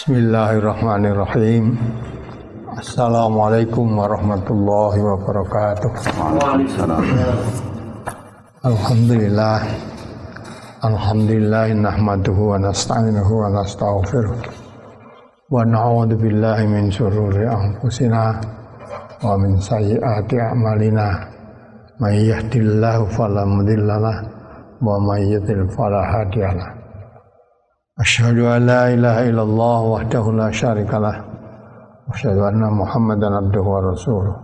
Bismillahirrahmanirrahim. Assalamualaikum warahmatullahi wabarakatuh. Waalaikumsalam. Alhamdulillah nahmaduhu wa nasta'inuhu wa nastaghfiruh wa na'udzu billahi min syururi anfusina wa min sayyiati a'malina. May yahdihillahu fala mudhillalah wa may yudhlil fala hadiyalah. Asyhadu an la ilaha illallah wahdahu la syarikalah wa asyhadu anna Muhammadan abduhu wa rasuluh.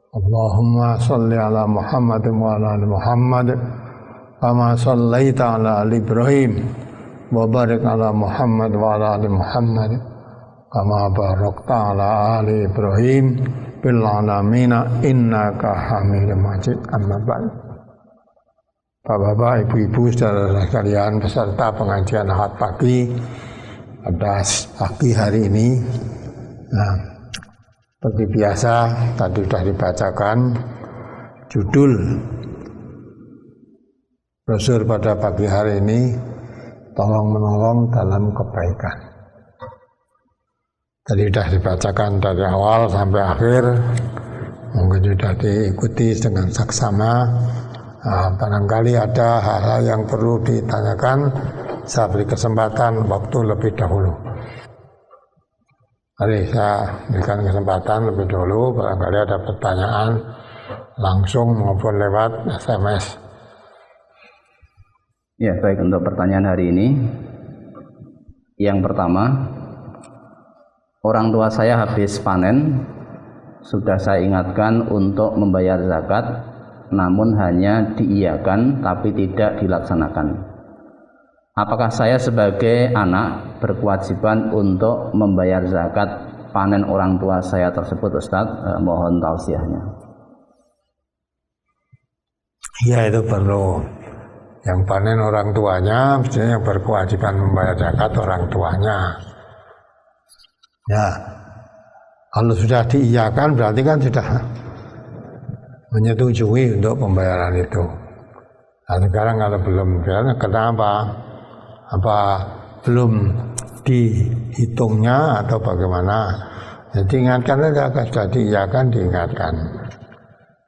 Allahumma shalli ala Muhammad wa ala ali Muhammad kama shallaita ala ali Ibrahim wa barik ala Muhammad wa ala ali Muhammad kama barakta ala ali Ibrahim bil alamin innaka Hamidum Majid. Amma ba'd. Bapak-bapak, ibu-ibu, saudara sekalian, peserta pengajian Ahad pagi pada pagi hari ini. Nah, seperti biasa tadi sudah dibacakan judul brosur pada pagi hari ini, tolong menolong dalam kebaikan. Tadi sudah dibacakan dari awal sampai akhir, mungkin sudah diikuti dengan saksama. Barangkali ada hal-hal yang perlu ditanyakan, saya beri kesempatan waktu lebih dahulu. Mari saya berikan kesempatan lebih dahulu, barangkali ada pertanyaan langsung maupun lewat SMS. Ya, baik, untuk pertanyaan hari ini. Yang pertama, orang tua saya habis panen, sudah saya ingatkan untuk membayar zakat, namun hanya diiyakan tapi tidak dilaksanakan. Apakah saya sebagai anak berkewajiban untuk membayar zakat panen orang tua saya tersebut, Ustadz? Mohon tausiahnya. Ya, itu perlu. Yang panen orang tuanya, mestinya yang berkewajiban membayar zakat orang tuanya. Ya, kalau sudah diiyakan berarti kan sudah menyetujui untuk pembayaran itu. Nah, sekarang kalau belum, kenapa? Apa belum dihitungnya atau bagaimana? Jadi ingatkan saja, kalau sudah diiyakan diingatkan.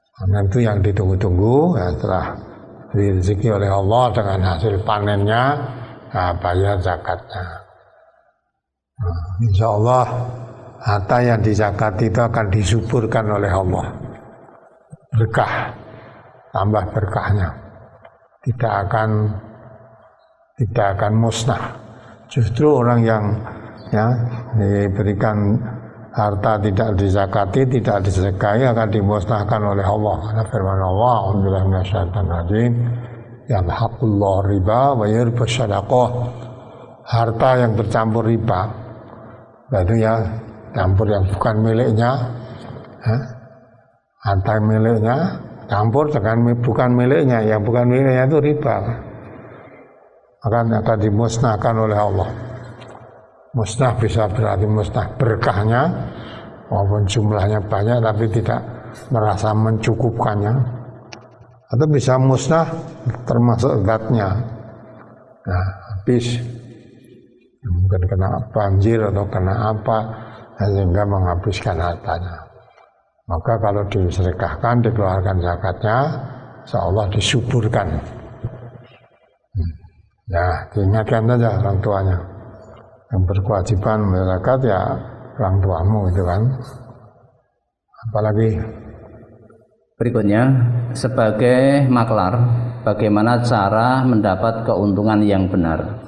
Karena itu yang ditunggu-tunggu, ya, setelah rezeki oleh Allah dengan hasil panennya, nah, bayar zakatnya. Nah, insya Allah harta yang dizakati itu akan disuburkan oleh Allah. Berkah, tambah berkahnya, tidak akan musnah. Justru orang yang diberikan harta tidak dizakati, tidak disedekahi akan dimusnahkan oleh Allah. Karena firman Allah, Alhamdulillah minasyaitonir rajim, yamhaqullahu riba wa yurbis shadaqah. Harta yang bercampur riba, itu ya campur yang bukan miliknya, harta miliknya campur dengan bukan miliknya, yang bukan miliknya itu riba, akan dimusnahkan oleh Allah. Musnah bisa berarti musnah berkahnya, walaupun jumlahnya banyak tapi tidak merasa mencukupkannya, atau bisa musnah termasuk zatnya. Nah, habis mungkin kena banjir atau kena apa sehingga menghabiskan hartanya. Maka kalau disedekahkan, dikeluarkan zakatnya, insyaallah disuburkan. Ya, diingatkan saja orang tuanya. Yang berkewajiban membayar zakat ya orang tuamu itu kan. Apalagi berikutnya, sebagai maklar, bagaimana cara mendapat keuntungan yang benar?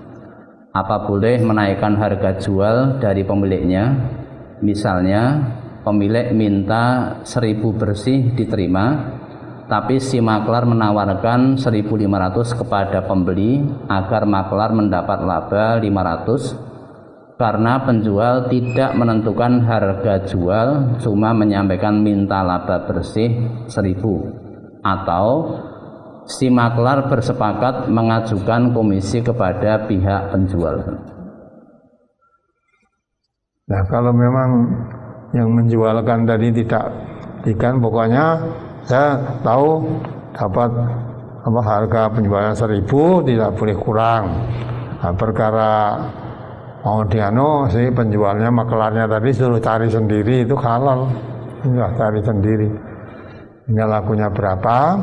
Apa boleh menaikkan harga jual dari pemiliknya? Misalnya pemilik minta 1.000 bersih diterima, tapi si maklar menawarkan 1.500 kepada pembeli agar maklar mendapat laba 500 karena penjual tidak menentukan harga jual, cuma menyampaikan minta laba bersih 1.000, atau si maklar bersepakat mengajukan komisi kepada pihak penjual. Nah, kalau memang yang menjualkan tadi tidak ikan, pokoknya saya tahu dapat harga penjualan 1.000 tidak boleh kurang. Nah, perkara mau diano si penjualnya makelarnya tadi suruh cari sendiri, itu halal, enggak cari sendiri, tinggal lakunya berapa,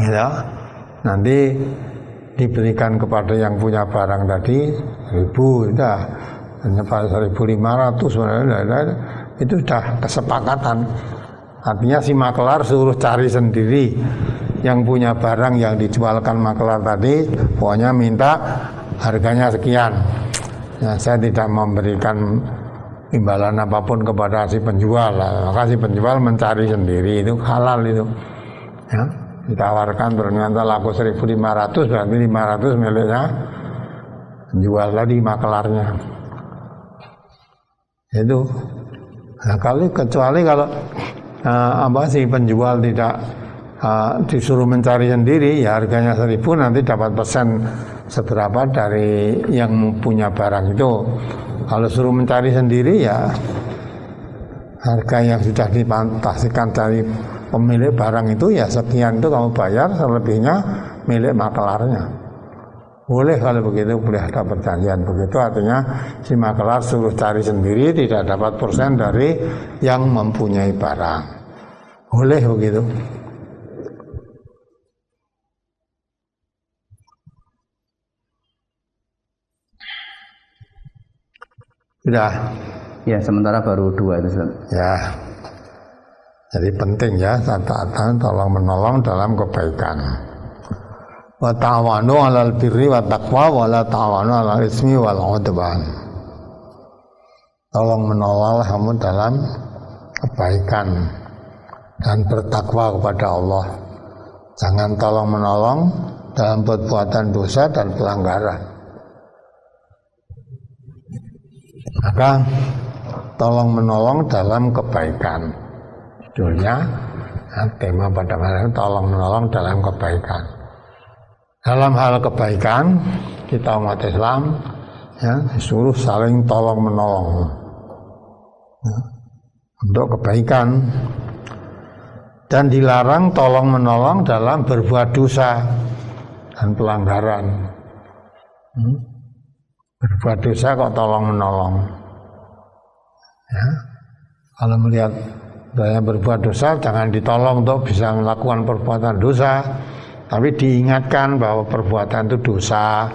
ya nanti diberikan kepada yang punya barang tadi 1.000, udah hanya 1.500, itu sudah kesepakatan. Artinya si makelar suruh cari sendiri, yang punya barang yang dijualkan makelar tadi pokoknya minta harganya sekian. Nah, saya tidak memberikan imbalan apapun kepada si penjual, maka si penjual mencari sendiri, itu halal itu. Ya, ditawarkan ternyata laku 1.500, berarti 500 miliknya penjual tadi makelarnya. Itu. Nah, kecuali kalau si penjual tidak disuruh mencari sendiri, ya harganya 1.000, nanti dapat persen seberapa dari yang punya barang itu. Kalau suruh mencari sendiri, ya harga yang sudah dipastikan dari pemilik barang itu ya sekian, itu kamu bayar, selebihnya milik makelarnya. Boleh kalau begitu, boleh ada perjanjian begitu. Artinya si makelar suruh cari sendiri, tidak dapat persen dari yang mempunyai barang. Boleh begitu. Sudah. Ya, sementara baru 2 itu. Ya. Jadi penting ya, taat tolong menolong dalam kebaikan. Wa ta'awanu 'alal birri wa taqwa wa la ta'awanu 'alal ismi wal 'udwan. Tolong menolong kamu dalam kebaikan dan bertakwa kepada Allah. Jangan tolong menolong dalam perbuatan dosa dan pelanggaran. Maka tolong menolong dalam kebaikan. Judulnya tema pada hari ini, tolong menolong dalam kebaikan. Dalam hal kebaikan kita umat Islam ya disuruh saling tolong menolong ya, untuk kebaikan, dan dilarang tolong menolong dalam berbuat dosa dan pelanggaran. Berbuat dosa kok tolong menolong, ya. Kalau melihat saya berbuat dosa, jangan ditolong untuk bisa melakukan perbuatan dosa, tapi diingatkan bahwa perbuatan itu dosa.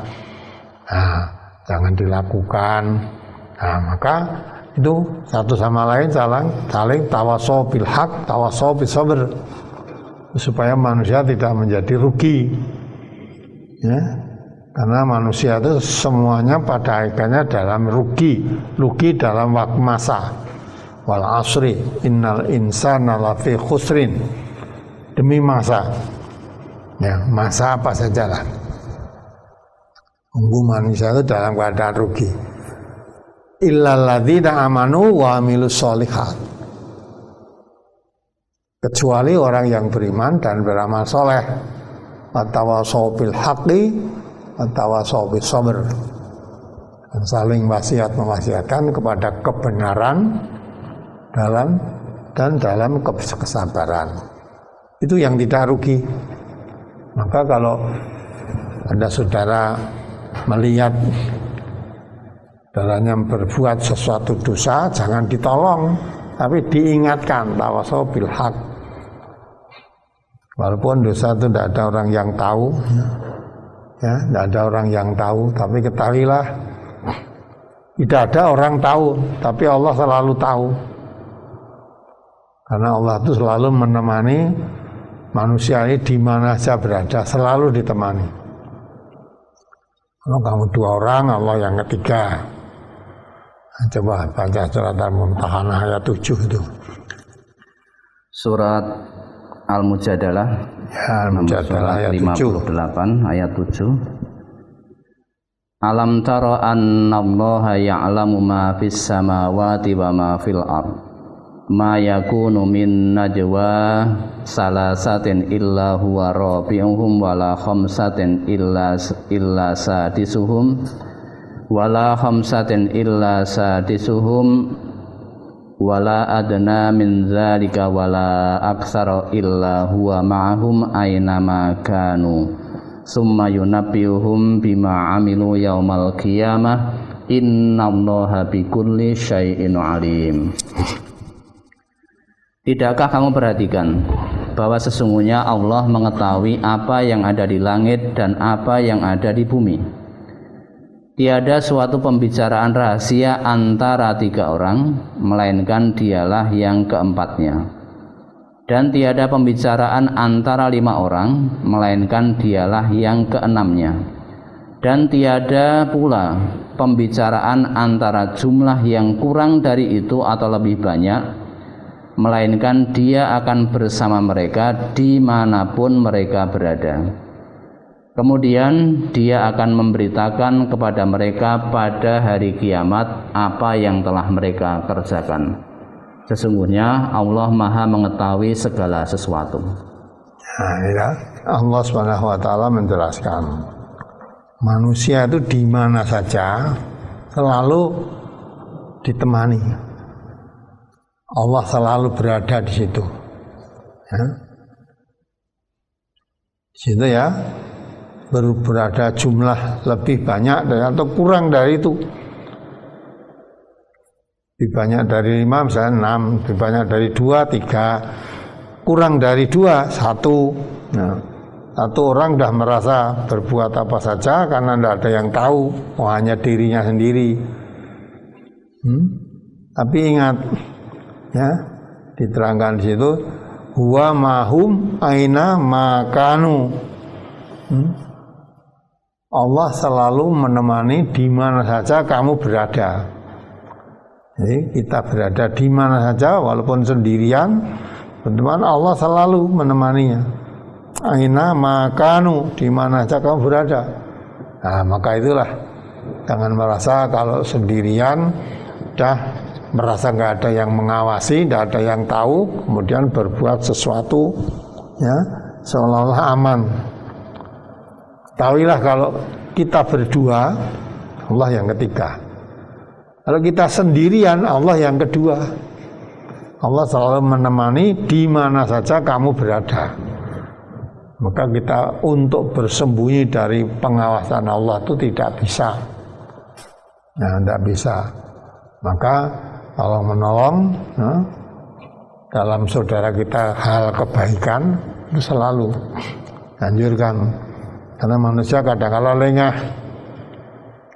Nah, jangan dilakukan. Nah, maka itu satu sama lain saling tawasau bil haq, tawasau bis sabr, supaya manusia tidak menjadi rugi. Ya. Karena manusia itu semuanya pada akhirnya dalam rugi dalam waktu masa. Wal asri innal insana lafi khusrin, demi masa. Ya, masa apa saja lah. Manusia itu dalam keadaan rugi. Illal ladzina amanu wa amilus sholihat. Kecuali orang yang beriman dan beramal soleh. Watawasau bil haqqi watawasau bis sabr, dan saling mewasiatkan kepada kebenaran dalam kesabaran. Itu yang tidak rugi. Maka kalau ada saudara melihat saudaranya berbuat sesuatu dosa, jangan ditolong, tapi diingatkan, tawasau bil haq. Walaupun dosa itu tidak ada orang yang tahu, ya, tidak ada orang yang tahu, tapi ketahuilah, tidak ada orang tahu, tapi Allah selalu tahu. Karena Allah itu selalu menemani manusia ini di mana saja berada, selalu ditemani. Kalau kamu 2 orang, Allah yang ketiga. Nah, coba baca surat Al-Mumtahanah ayat 7 itu. Surat Al-Mujadalah, ya, Al-Mujadalah ayat 58 ayat 7. Alam tara annallaha ya'lamu ma fis samawati wa ma fil ard. Ma yakunu min najwa salasatin illa huwa rabi'uhum wala khamsatin illa sadisuhum wala khamsatin illa sadisuhum wala adna min dzalika wala aksara illa huwa ma'ahum aina ma kanu summa yunabbiuhum bima amilu yaumal qiyamah innallaha bikulli syai'in alim. Tidakkah kamu perhatikan bahwa sesungguhnya Allah mengetahui apa yang ada di langit dan apa yang ada di bumi? Tiada suatu pembicaraan rahasia antara 3 orang, melainkan dialah yang keempatnya. Dan tiada pembicaraan antara 5 orang, melainkan dialah yang keenamnya. Dan tiada pula pembicaraan antara jumlah yang kurang dari itu atau lebih banyak, melainkan dia akan bersama mereka dimanapun mereka berada. Kemudian dia akan memberitakan kepada mereka pada hari kiamat apa yang telah mereka kerjakan. Sesungguhnya Allah Maha mengetahui segala sesuatu. Nah, ya, Allah SWT menjelaskan manusia itu di mana saja selalu ditemani. Allah selalu berada di situ. Ya. Di situ ya, berada jumlah lebih banyak atau kurang dari itu. Lebih banyak dari 5 misalnya 6, lebih banyak dari 2, 3, kurang dari 2, 1. Nah, satu orang dah merasa berbuat apa saja karena tidak ada yang tahu, hanya dirinya sendiri. Tapi ingat, ya, diterangkan di situ, huwa mahum aina makanu. Allah selalu menemani di mana saja kamu berada. Jadi kita berada di mana saja walaupun sendirian, teman Allah selalu menemaninya. Aina makanu, di mana saja kamu berada. Nah, maka itulah, jangan merasa kalau sendirian dah merasa nggak ada yang mengawasi, nggak ada yang tahu, kemudian berbuat sesuatu ya seolah-olah aman. Tahuilah kalau kita berdua, Allah yang ketiga. Kalau kita sendirian, Allah yang kedua. Allah selalu menemani di mana saja kamu berada. Maka kita untuk bersembunyi dari pengawasan Allah itu tidak bisa. Nah, tidak bisa. Maka tolong menolong dalam saudara kita hal kebaikan itu selalu anjurkan. Karena manusia kadang-kala lengah,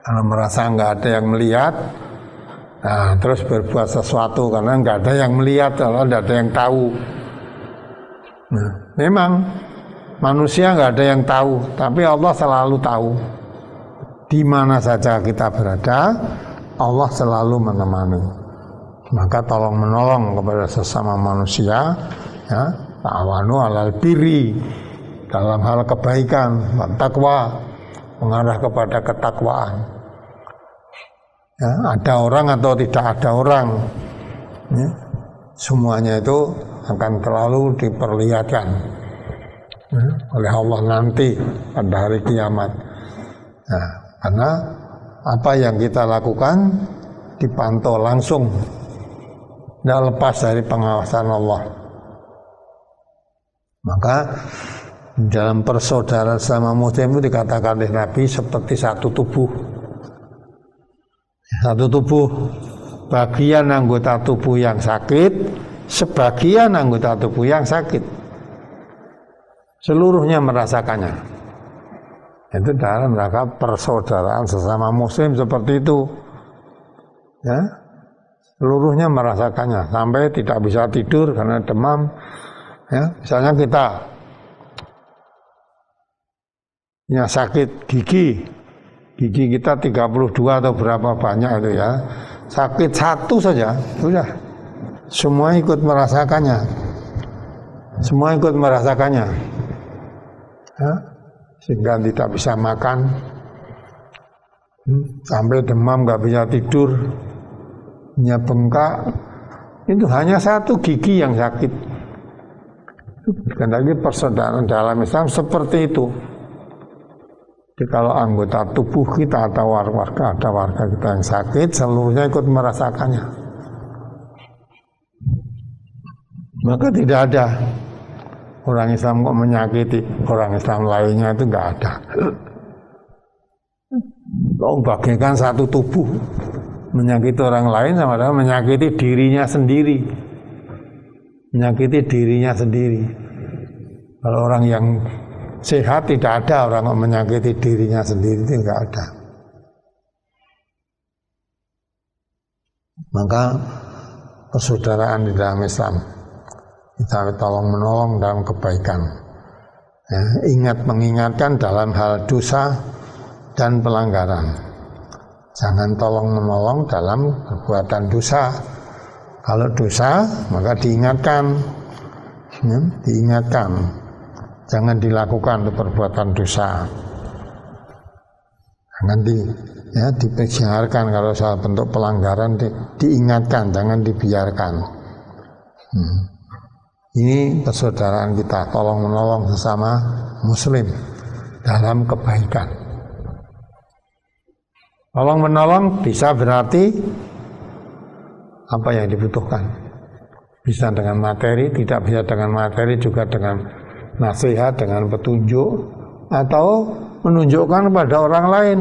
kalau merasa nggak ada yang melihat, nah terus berbuat sesuatu karena nggak ada yang melihat, kalau nggak ada yang tahu. Nah, memang manusia nggak ada yang tahu, tapi Allah selalu tahu. Di mana saja kita berada, Allah selalu menemani. Maka tolong menolong kepada sesama manusia, ya, ta'awanu 'alal birri, dalam hal kebaikan, takwa, mengarah kepada ketakwaan. Ya, ada orang atau tidak ada orang, ya, semuanya itu akan terlalu diperlihatkan oleh Allah nanti pada hari kiamat. Nah, karena apa yang kita lakukan dipantau langsung, tidak lepas dari pengawasan Allah. Maka dalam persaudaraan sama Muslim itu dikatakan oleh Nabi seperti satu tubuh. Satu tubuh, bagian anggota tubuh yang sakit, sebagian anggota tubuh yang sakit, seluruhnya merasakannya. Itu dalam rangka persaudaraan sesama Muslim seperti itu, ya, seluruhnya merasakannya sampai tidak bisa tidur karena demam. Ya, misalnya kita ya sakit gigi kita 32 atau berapa banyak itu ya, sakit satu saja sudah semua ikut merasakannya, ya, sehingga tidak bisa makan, sampai demam, nggak bisa tidur, punya bengkak. Itu hanya satu gigi yang sakit. Karena lagi persaudaraan dalam Islam seperti itu. Jadi kalau anggota tubuh kita atau warga kita yang sakit, seluruhnya ikut merasakannya. Maka tidak ada orang Islam kok menyakiti orang Islam lainnya, itu nggak ada. bagaikan satu tubuh. Menyakiti orang lain sama dengan menyakiti dirinya sendiri. Menyakiti dirinya sendiri. Kalau orang yang sehat tidak ada orang menyakiti dirinya sendiri, itu enggak ada. Maka persaudaraan di dalam Islam, kita tolong menolong dalam kebaikan, ya, ingat mengingatkan dalam hal dosa dan pelanggaran. Jangan tolong menolong dalam perbuatan dosa. Kalau dosa maka diingatkan, ya, diingatkan, jangan dilakukan perbuatan dosa. Jangan dibiarkan kalau soal bentuk pelanggaran diingatkan, jangan dibiarkan. Ini persaudaraan kita, tolong menolong sesama muslim dalam kebaikan. Tolong menolong bisa berarti apa yang dibutuhkan. Bisa dengan materi, tidak bisa dengan materi, juga dengan nasihat, dengan petunjuk, atau menunjukkan kepada orang lain.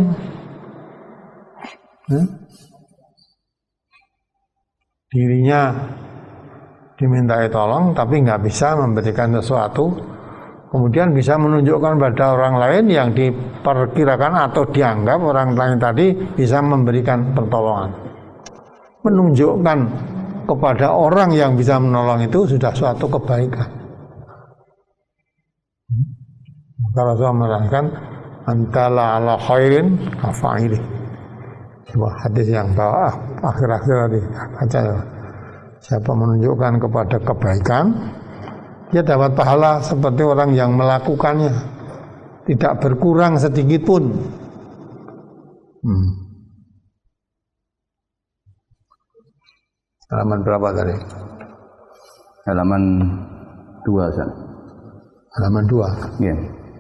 Dirinya dimintai tolong tapi nggak bisa memberikan sesuatu, kemudian bisa menunjukkan pada orang lain yang diperkirakan atau dianggap orang lain tadi bisa memberikan pertolongan. Menunjukkan kepada orang yang bisa menolong itu sudah suatu kebaikan. Kalau Rasulullah menerangkan antala ala khairin kafaili. Sebuah hadis yang bawah akhir-akhir tadi baca ya. Siapa menunjukkan kepada kebaikan, dia dapat pahala seperti orang yang melakukannya, tidak berkurang sedikit pun. Halaman berapa tadi? Halaman 2, Ustaz. Halaman 2. Iya.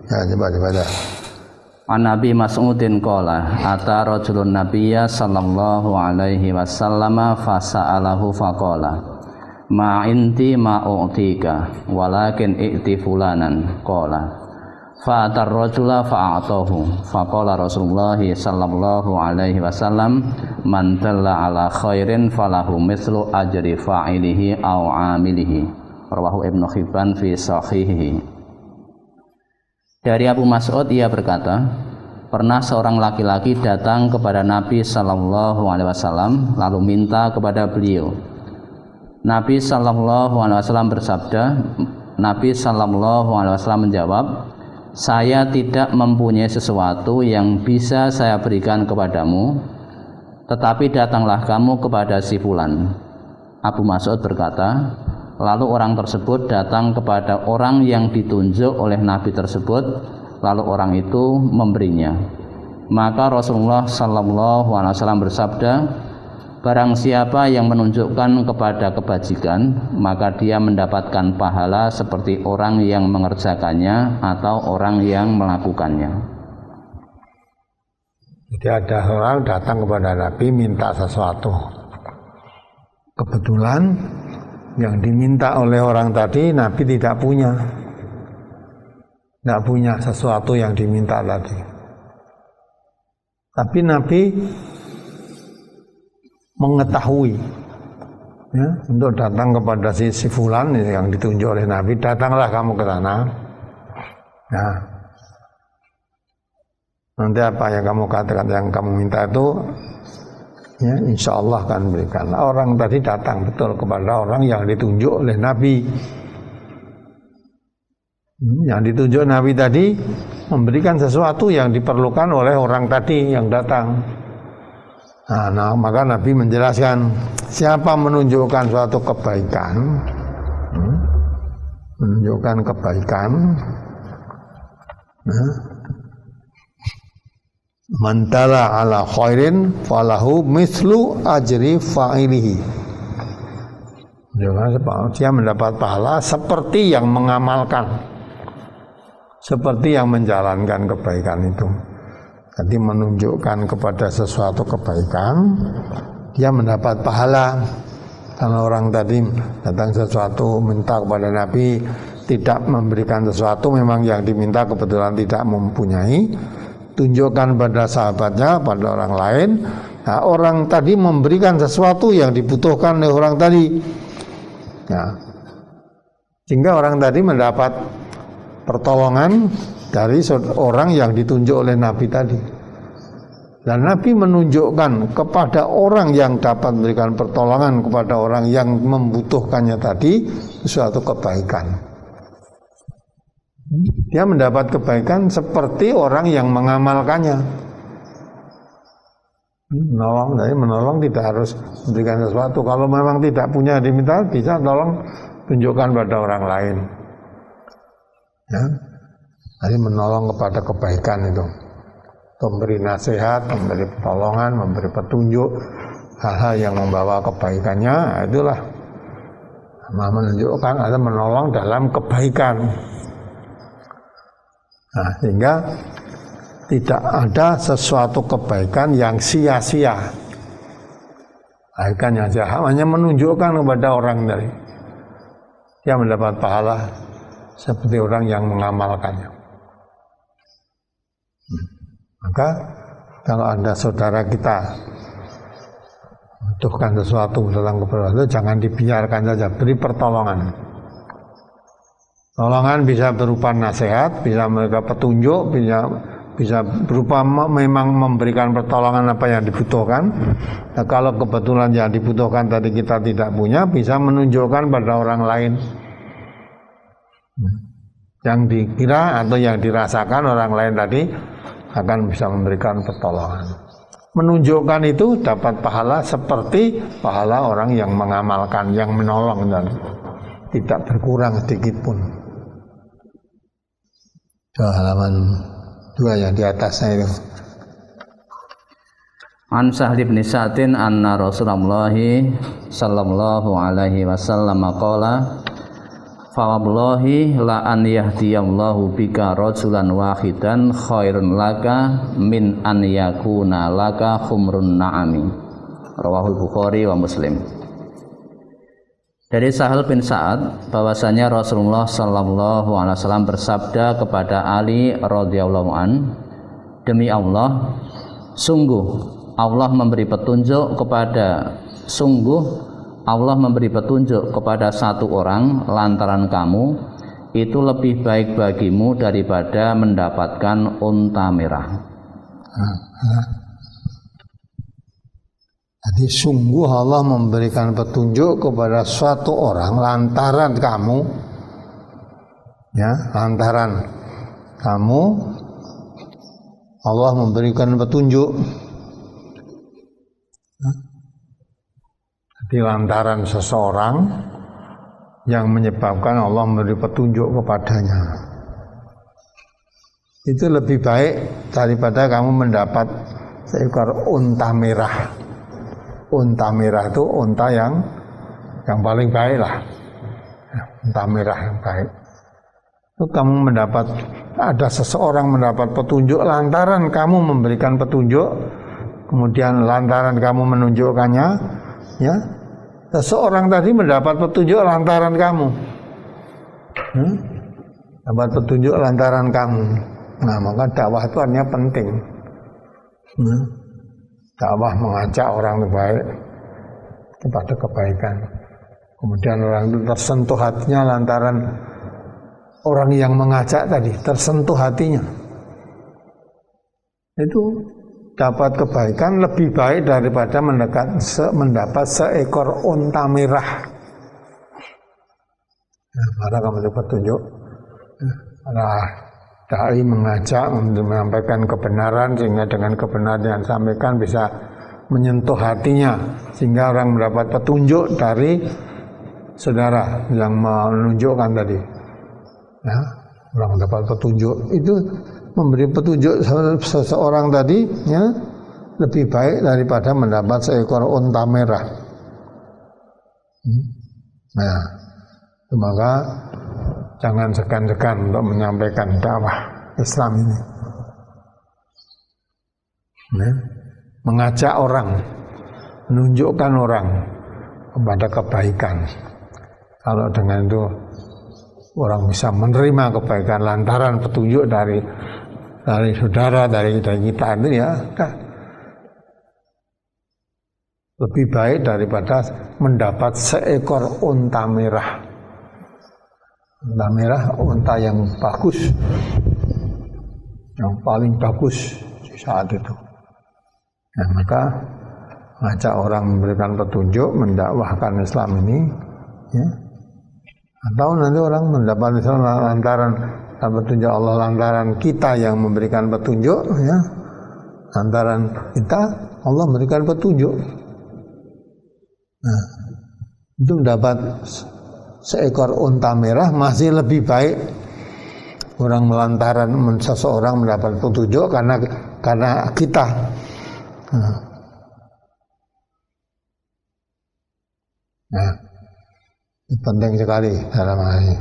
Ya, coba dah. An Nabi Mas'udin qala ata rajulun nabiyya sallallahu alaihi wasallam fasa'alahu faqala ma inti ma u'tika walakin i'ti fulanan qala fa'atar rajula fa'atahu faqala Rasulullah sallallahu alaihi wasallam man dalla ala khairin falahu mithlu ajri fa'ilihi aw 'amilihi rawahu Ibnu Hibban fi sahihihi. Dari Abu Mas'ud ia berkata, pernah seorang laki-laki datang kepada Nabi sallallahu alaihi wasallam lalu minta kepada beliau. Nabi sallallahu alaihi wasallam bersabda, Nabi sallallahu alaihi wasallam menjawab, saya tidak mempunyai sesuatu yang bisa saya berikan kepadamu, tetapi datanglah kamu kepada si fulan. Abu Mas'ud berkata, lalu orang tersebut datang kepada orang yang ditunjuk oleh Nabi tersebut, lalu orang itu memberinya. Maka Rasulullah sallallahu alaihi wasallam bersabda, barang siapa yang menunjukkan kepada kebajikan, maka dia mendapatkan pahala seperti orang yang mengerjakannya atau orang yang melakukannya. Jadi ada orang datang kepada Nabi minta sesuatu. Kebetulan yang diminta oleh orang tadi Nabi tidak punya sesuatu yang diminta tadi, tapi Nabi mengetahui, ya, untuk datang kepada si fulan yang ditunjuk oleh Nabi, datanglah kamu ke sana. Nah, nanti apa yang kamu katakan, yang kamu minta itu, ya, insya Allah akan berikan. Orang tadi datang betul kepada orang yang ditunjuk oleh Nabi. Yang ditunjuk Nabi tadi memberikan sesuatu yang diperlukan oleh orang tadi yang datang. Nah, maka Nabi menjelaskan, siapa menunjukkan suatu kebaikan, mantala ala khairin falahu mislu ajri fa'ilihi. Dia mendapat pahala seperti yang mengamalkan, seperti yang menjalankan kebaikan itu. Jadi menunjukkan kepada sesuatu kebaikan, dia mendapat pahala. Karena orang tadi datang sesuatu minta kepada Nabi, tidak memberikan sesuatu, memang yang diminta kebetulan tidak mempunyai, tunjukkan pada sahabatnya, pada orang lain. Nah, orang tadi memberikan sesuatu yang dibutuhkan oleh orang tadi. Nah, sehingga orang tadi mendapat pertolongan dari orang yang ditunjuk oleh Nabi tadi. Dan Nabi menunjukkan kepada orang yang dapat memberikan pertolongan kepada orang yang membutuhkannya tadi suatu kebaikan. Dia mendapat kebaikan seperti orang yang mengamalkannya. Menolong tidak harus memberikan sesuatu. Kalau memang tidak punya diminta, bisa tolong tunjukkan pada orang lain. Ya, jadi menolong kepada kebaikan itu, memberi nasihat, memberi pertolongan, memberi petunjuk, hal-hal yang membawa kebaikannya, itulah menunjukkan atau menolong dalam kebaikan. Nah, sehingga tidak ada sesuatu kebaikan yang sia-sia. Kebaikan yang sia-sia hanya menunjukkan kepada orang dari dia mendapat pahala seperti orang yang mengamalkannya. Maka kalau ada saudara kita membutuhkan sesuatu dalam keperluan itu, jangan dibiarkan saja, beri pertolongan. Pertolongan bisa berupa nasihat, bisa mereka petunjuk, bisa berupa memang memberikan pertolongan apa yang dibutuhkan. Nah, kalau kebetulan yang dibutuhkan tadi kita tidak punya, bisa menunjukkan pada orang lain yang dikira atau yang dirasakan orang lain tadi akan bisa memberikan pertolongan. Menunjukkan itu dapat pahala seperti pahala orang yang mengamalkan, yang menolong, dan tidak berkurang sedikit pun. Halaman 2 yang di atasnya itu. An Sahl bin Sa'din anna Rasulullah sallallahu alaihi wasallam qala fa wallahi la an yahdiyallahu bika rajulan wahidan khairun laka min an yakuna laka khumrun na'ami. Rawahul Bukhari wa Muslim. Dari Sahl bin Sa'ad bahwasanya Rasulullah sallallahu alaihi wasallam bersabda kepada Ali radhiyallahu an, demi Allah, sungguh Allah memberi petunjuk kepada satu orang lantaran kamu itu lebih baik bagimu daripada mendapatkan unta merah. Jadi sungguh Allah memberikan petunjuk kepada suatu orang lantaran kamu, ya, lantaran kamu Allah memberikan petunjuk. Jadi lantaran seseorang yang menyebabkan Allah memberi petunjuk kepadanya, itu lebih baik daripada kamu mendapat seekor unta merah. Unta merah itu unta yang paling baik lah, unta merah yang baik. Itu kamu ada seseorang mendapat petunjuk lantaran kamu memberikan petunjuk, kemudian lantaran kamu menunjukkannya, ya, seseorang tadi mendapat petunjuk lantaran kamu, dapat petunjuk lantaran kamu. Nah, maka dakwah itu artinya penting. Dakwah mengajak orang baik kepada kebaikan. Kemudian orang itu tersentuh hatinya lantaran orang yang mengajak tadi, tersentuh hatinya. Itu dapat kebaikan lebih baik daripada mendapat seekor unta merah. Nah, maka kamu dapat petunjuk. Dai mengajak untuk menyampaikan kebenaran, sehingga dengan kebenaran yang disampaikan bisa menyentuh hatinya, sehingga orang mendapat petunjuk dari saudara yang menunjukkan tadi. Ya, orang mendapat petunjuk itu, memberi petunjuk seseorang tadi, ya, lebih baik daripada mendapat seekor unta merah. Nah, maka jangan segan-segan untuk menyampaikan dakwah Islam ini. Ya, mengajak orang, menunjukkan orang kepada kebaikan. Kalau dengan itu orang bisa menerima kebaikan lantaran petunjuk dari dari saudara, dari kita itu ya udah. Lebih baik daripada mendapat seekor unta merah. Unta merah, unta yang bagus, yang paling bagus di saat itu. Nah, maka ngajak orang memberikan petunjuk, mendakwahkan Islam ini, ya. Atau nanti orang mendapat Islam lantaran petunjuk Allah, lantaran kita yang memberikan petunjuk, ya. Lantaran kita Allah memberikan petunjuk. Nah, itu mendapat seekor unta merah masih lebih baik orang melantaran seseorang mendapat petunjuk karena kita. Nah, itu penting sekali dalam hal ini.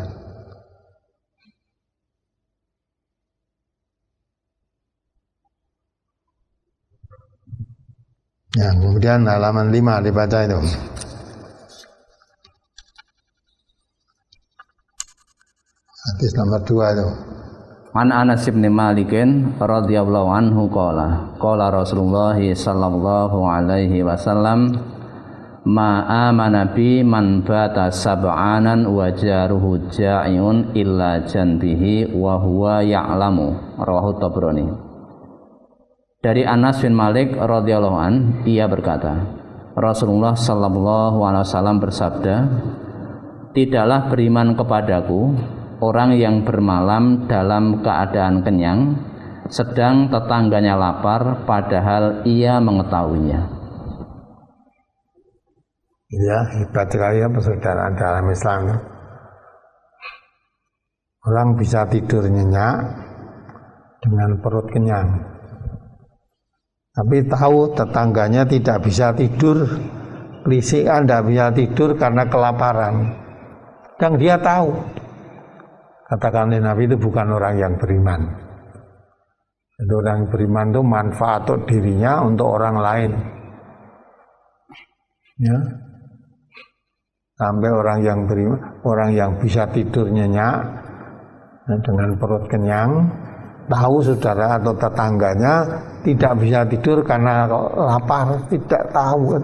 Ya, kemudian halaman 5 dibaca itu. Hadis nomor 2 itu. An Anas bin Malik radhiyallahu anhu qala Rasulullah sallallahu alaihi wasallam ma amana bi man bata sab'anan wa jaruhu ja'iun illa janbihi wa huwa ya'lamu, rawahu Tabrani. Dari Anas bin Malik radhiyallahu an, ia berkata, Rasulullah sallallahu alaihi wasallam bersabda, tidaklah beriman kepadaku orang yang bermalam dalam keadaan kenyang, sedang tetangganya lapar, padahal ia mengetahuinya. Ya, hebat sekali ya persaudaraan dalam Islam. Orang bisa tidur nyenyak dengan perut kenyang, tapi tahu tetangganya tidak bisa tidur, kelisikan tidak bisa tidur karena kelaparan, dan dia tahu. Katakan Nabi itu bukan orang yang beriman. Jadi orang yang beriman itu manfaat untuk dirinya, untuk orang lain. Ya. Sampai orang yang beriman, orang yang bisa tidur nyenyak dengan perut kenyang, tahu saudara atau tetangganya tidak bisa tidur karena lapar, tidak tahu,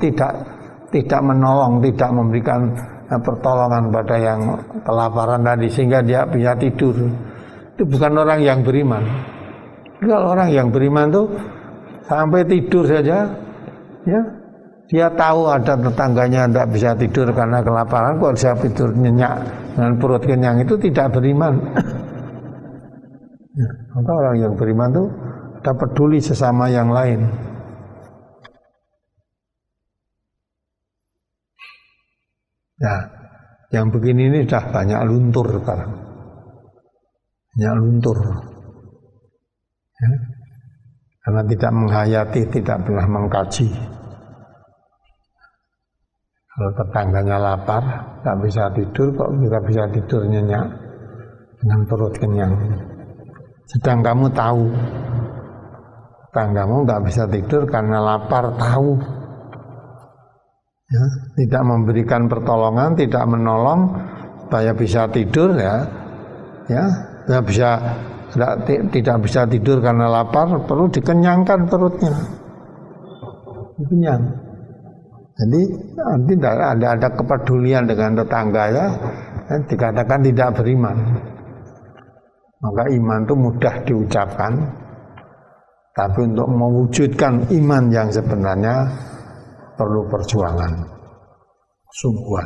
tidak menolong, tidak memberikan pertolongan pada yang kelaparan tadi sehingga dia bisa tidur. Itu bukan orang yang beriman. Kalau orang yang beriman tuh sampai tidur saja, ya dia tahu ada tetangganya tidak bisa tidur karena kelaparan, kok bisa tidur nyenyak dengan perut kenyang, itu tidak beriman. Ya, maka orang yang beriman tuh tidak peduli sesama yang lain. Ya, yang begini ini sudah banyak luntur sekarang. Banyak luntur. Ya, karena tidak menghayati, tidak pernah mengkaji. Kalau tetangganya lapar, tak bisa tidur, kok kita bisa tidur nyenyak dengan perut kenyang. Sedang kamu tahu, tetanggamu nggak bisa tidur karena lapar, tahu. Ya, tidak memberikan pertolongan, tidak menolong supaya bisa tidur, ya tidak bisa tidur karena lapar, perlu dikenyangkan perutnya, dikenyang. Jadi tidak ada kepedulian dengan tetangga, ya, dikatakan tidak beriman. Maka iman itu mudah diucapkan, tapi untuk mewujudkan iman yang sebenarnya perlu perjuangan, sungguhan.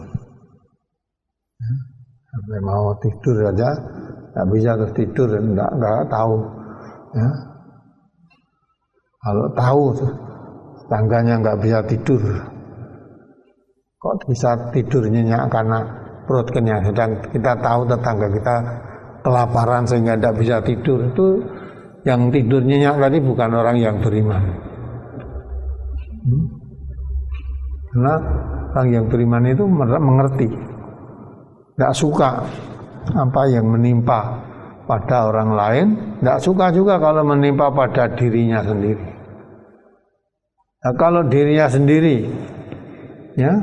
Sampai mau tidur saja tidak bisa tertidur, tidak tahu. Ya. Kalau tahu tetangganya nggak bisa tidur, kok bisa tidur nyenyak karena perut kenyang. Sedang kita tahu tetangga kita kelaparan sehingga tidak bisa tidur, itu yang tidur nyenyak tadi bukan orang yang beriman. Karena orang yang beriman itu mengerti, tidak suka apa yang menimpa pada orang lain, tidak suka juga kalau menimpa pada dirinya sendiri. Nah, kalau dirinya sendiri, ya,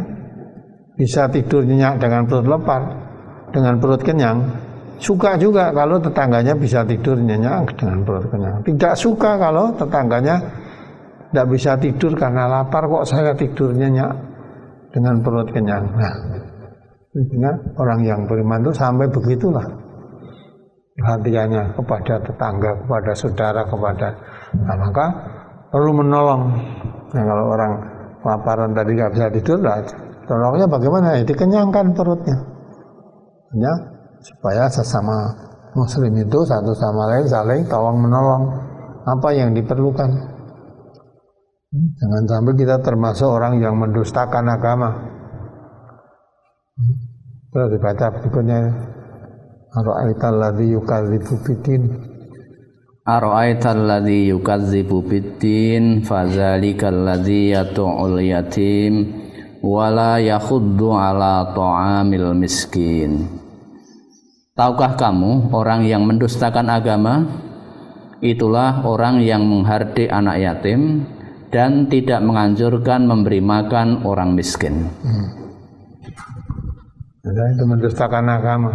bisa tidur nyenyak dengan perut lapar, dengan perut kenyang, suka juga kalau tetangganya bisa tidur nyenyak dengan perut kenyang. Tidak suka kalau tetangganya tidak bisa tidur karena lapar, kok saya tidur nyenyak dengan perut kenyang. Nah, orang yang beriman itu sampai begitulah perhatiannya kepada tetangga, kepada saudara, nah, maka perlu menolong. Nah, kalau orang kelaparan tadi nggak bisa tidur, lah tolongnya bagaimana? Ya, dikenyangkan perutnya, ya, supaya sesama muslim itu satu sama lain saling tolong menolong apa yang diperlukan. Jangan sampai kita termasuk orang yang mendustakan agama. Terus dibaca berikutnya, ara'aital ladzi yukadzibu biddin. Ara'aital ladzi yukadzibu biddin fadzalikal ladzi yatu'ul yatim wala yakhuddu ala ta'amil miskin. Tahukah kamu orang yang mendustakan agama? Itulah orang yang menghardik anak yatim dan tidak menganjurkan memberi makan orang miskin. Itu mendustakan agama.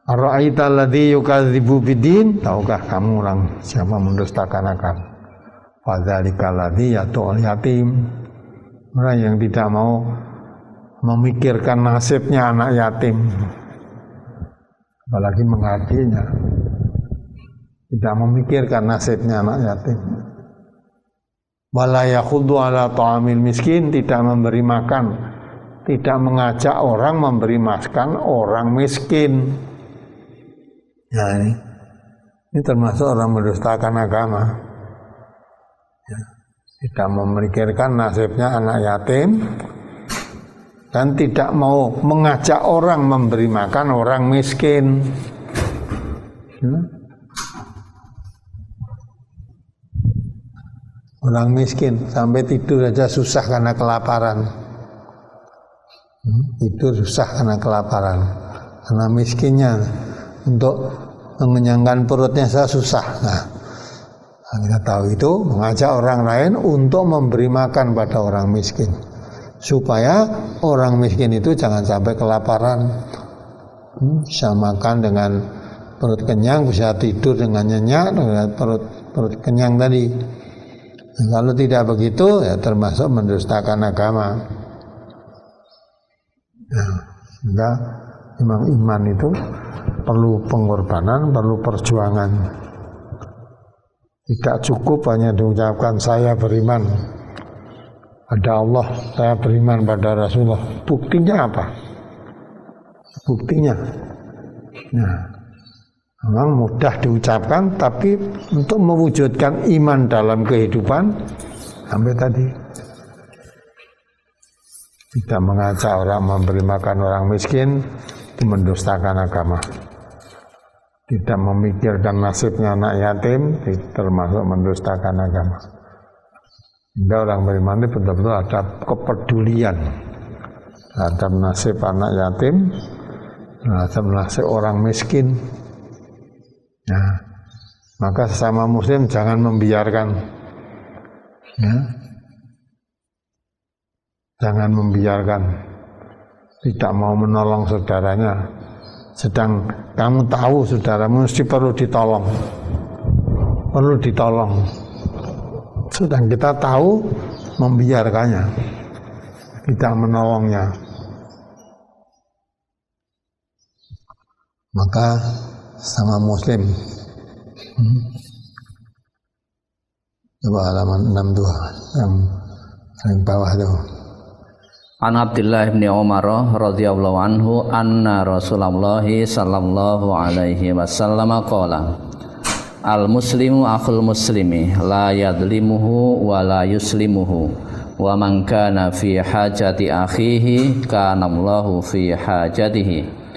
Ara'aital ladzi yukadzibu biddin, tahukah kamu orang siapa mendustakan agama? Fadzalikal ladzi yatu'ul yatim, orang yang tidak mau memikirkan nasibnya anak yatim, apalagi menghardiknya, tidak memikirkan nasibnya anak yatim. Wala yakhuddu ala ta'amil miskin, tidak memberi makan, tidak mengajak orang memberi makan orang miskin. Ya, ini termasuk orang mendustakan agama. Ya, tidak memikirkan nasibnya anak yatim dan tidak mau mengajak orang memberi makan orang miskin. Orang miskin sampai tidur aja susah karena kelaparan. Tidur susah karena kelaparan, karena miskinnya untuk mengenyangkan perutnya saya susah. Nah, kita tahu itu mengajak orang lain untuk memberi makan pada orang miskin, supaya orang miskin itu jangan sampai kelaparan, bisa makan dengan perut kenyang, bisa tidur dengan nyenyak dengan perut kenyang tadi. Nah, kalau tidak begitu ya termasuk mendustakan agama. Nah, sehingga memang iman itu perlu pengorbanan, perlu perjuangan. Tidak cukup hanya diucapkan saya beriman pada Allah, saya beriman pada Rasulullah. Buktinya apa? Buktinya, nah, memang mudah diucapkan, tapi untuk mewujudkan iman dalam kehidupan sampai tadi tidak mengajak orang memberi makan orang miskin, itu mendustakan agama. Tidak memikirkan nasibnya anak yatim, termasuk mendustakan agama. Sehingga orang beriman itu betul-betul ada kepedulian terhadap nasib anak yatim, terhadap nasib orang miskin. Nah, maka sesama muslim jangan membiarkan, ya, jangan membiarkan tidak mau menolong saudaranya, sedang kamu tahu saudaramu mesti perlu ditolong, sedang kita tahu membiarkannya, tidak menolongnya, maka sama muslim. Coba halaman 62 yang paling bawah itu. An Abdullah bin Umar radhiyallahu anhu anna Rasulullah sallallahu alaihi wasallam qala al muslimu akhul muslimi la yadlimuhu wa la yuslimuhu wa man kana fi hajati akhihi kana Allahu fi hajatihi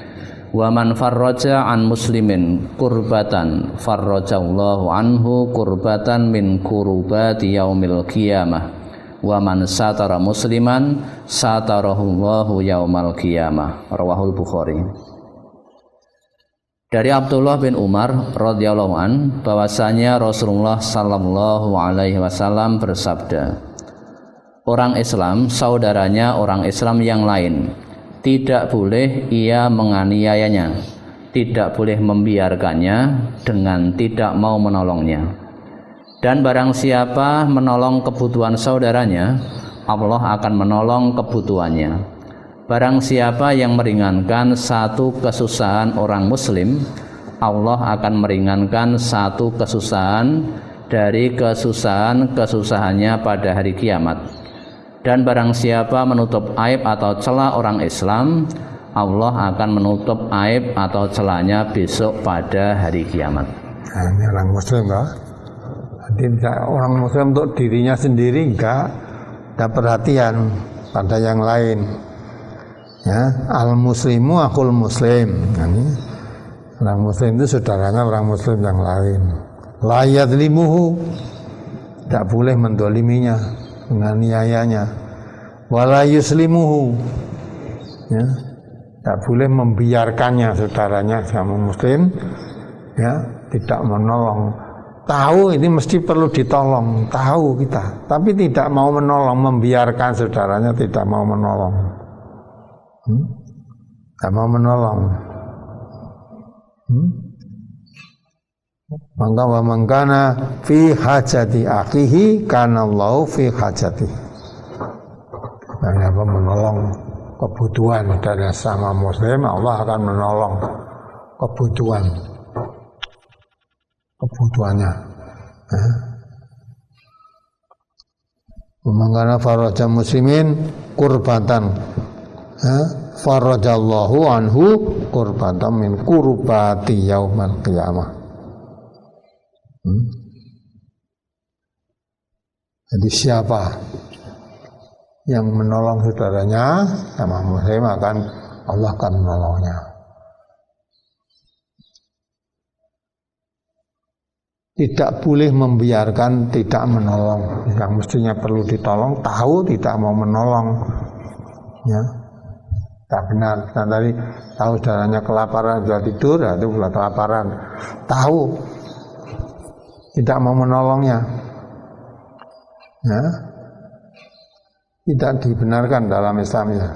wa man farraja an muslimin kurbatan farrajallahu anhu kurbatan min kurubati yaumil qiyamah wa man satara musliman satarahullahu yaumal qiyamah. Rawahul Bukhari. Dari Abdullah bin Umar radhiyallahu an bahwasanya Rasulullah sallallahu alaihi wasallam bersabda, orang Islam saudaranya orang Islam yang lain, tidak boleh ia menganiayanya tidak boleh membiarkannya dengan tidak mau menolongnya. Dan barang siapa menolong kebutuhan saudaranya, Allah akan menolong kebutuhannya. Barang siapa yang meringankan satu kesusahan orang muslim, Allah akan meringankan satu kesusahan dari kesusahannya pada hari kiamat. Dan barang siapa menutup aib atau celah orang Islam, Allah akan menutup aib atau celahnya besok pada hari kiamat. Nah, ini orang muslim enggak? Jadi orang muslim untuk dirinya sendiri enggak perhatian pada yang lain. Ya, al muslimu akul muslim. Nah, ini orang muslim itu saudaranya orang muslim yang lain. La yadlimuhu, tidak boleh mendoliminya, menganiayanya. Wala yuslimuhu, ya, tidak boleh membiarkannya saudaranya sama muslim, ya, tidak menolong. Tahu ini mesti perlu ditolong, tahu kita, tapi tidak mau menolong, membiarkan saudaranya tidak mau menolong. Tidak mau menolong. Maka wa man kana fi hajati akhihi kana Allahu fi hajati. Siapa menolong kebutuhan dari sama muslim, Allah akan menolong kebutuhannya. Wa man kana faraja muslimin kurbatan, farajallahu anhu kurbatan min kurbati yaumal qiyamah. Jadi siapa yang menolong saudaranya sama muslim Allah akan menolongnya. Tidak boleh membiarkan tidak menolong. Yang mestinya perlu ditolong tahu tidak mau menolong, ya, tak benar. Nah, tadi tahu saudaranya kelaparan sudah tidur, itu sudah kelaparan, tahu tidak mau menolongnya, ya, tidak dibenarkan dalam Islamnya.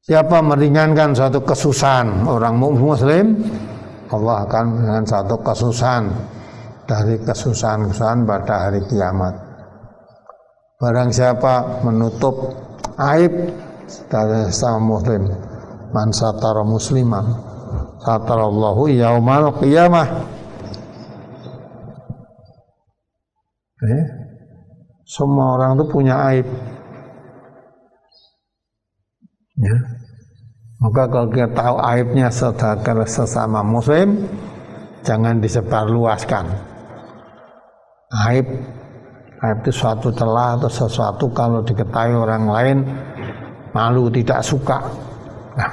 Siapa meringankan suatu kesusahan orang muslim, Allah akan dengan satu kesusahan dari kesusahan-kesusahan pada hari kiamat. Barang siapa menutup aib dari sesama muslim, man satara musliman satarallahu yaumal qiyamah. Semua orang itu punya aib, ya. Maka kalau kita tahu aibnya saudara sesama muslim, jangan disebarluaskan. Aib itu suatu celah atau sesuatu kalau diketahui orang lain malu, tidak suka. Nah,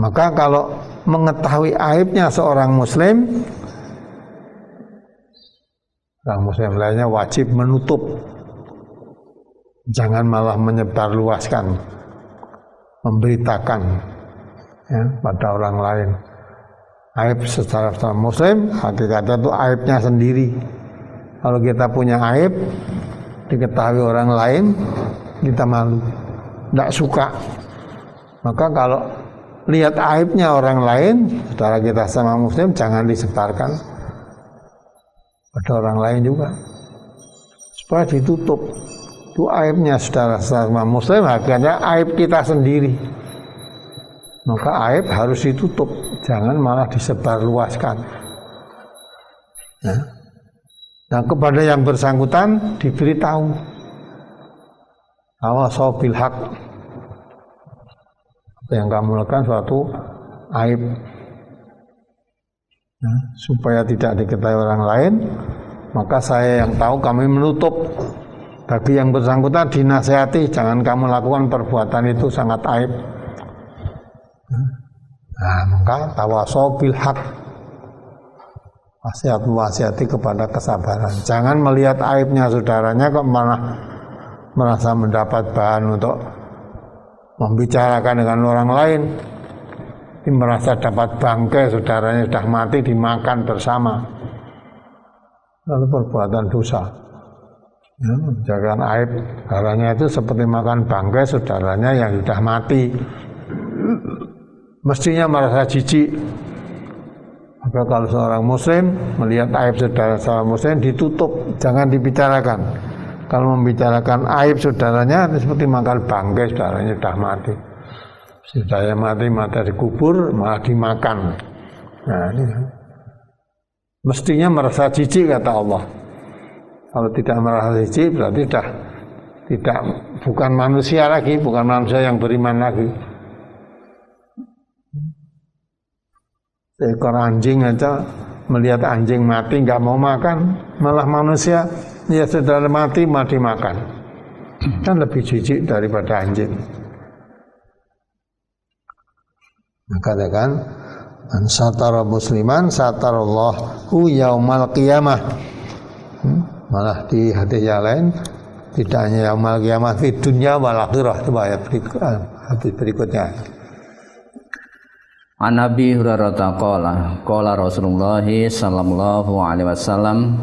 maka kalau mengetahui aibnya seorang muslim, orang muslim lainnya wajib menutup, jangan malah menyebarluaskan, memberitakan, ya, pada orang lain. Aib secara muslim hakikatnya itu aibnya sendiri. Kalau kita punya aib diketahui orang lain, kita malu, tidak suka. Maka kalau lihat aibnya orang lain, saudara kita sama muslim, jangan disebarkan pada orang lain juga, supaya ditutup. Itu aibnya saudara sama muslim, hakikatnya aib kita sendiri. Maka aib harus ditutup, jangan malah disebarluaskan. Nah, kepada yang bersangkutan diberitahu, awasau bil haq, yang kamu lakukan suatu aib, nah, supaya tidak diketahui orang lain, maka saya yang tahu kami menutup. Bagi yang bersangkutan dinasihati, jangan kamu lakukan perbuatan itu sangat aib. Nah, maka tawasau bil haq, wasihati kepada kesabaran. Jangan melihat aibnya saudaranya kok malah merasa mendapat bahan untuk membicarakan dengan orang lain. Ini merasa dapat bangkai, saudaranya sudah mati dimakan bersama, lalu perbuatan dosa. Ya, menjaga aib saudaranya itu seperti makan bangkai saudaranya yang sudah mati. mestinya merasa jijik. Maka kalau seorang muslim melihat aib saudara seorang muslim ditutup, jangan dibicarakan. Kalau membicarakan aib saudaranya seperti makan bangkai, saudaranya sudah mati. Saudaranya mati dikubur malah dimakan. Nah, ini mestinya merasa jijik kata Allah. Kalau tidak merasa jijik berarti tidak bukan manusia lagi, bukan manusia yang beriman lagi. Seekor anjing aja melihat anjing mati nggak mau makan, malah manusia ya sudah mati makan, kan lebih jijik daripada anjing. Katakan man satara musliman satarallahu yaumal qiyamah. Malah di hadis yang lain tidak hanya yaumal qiyamah di dunia wal akhirah. Itu ayat berikutnya. An Abi Hurairah qala Rasulullah sallallahu alaihi wasallam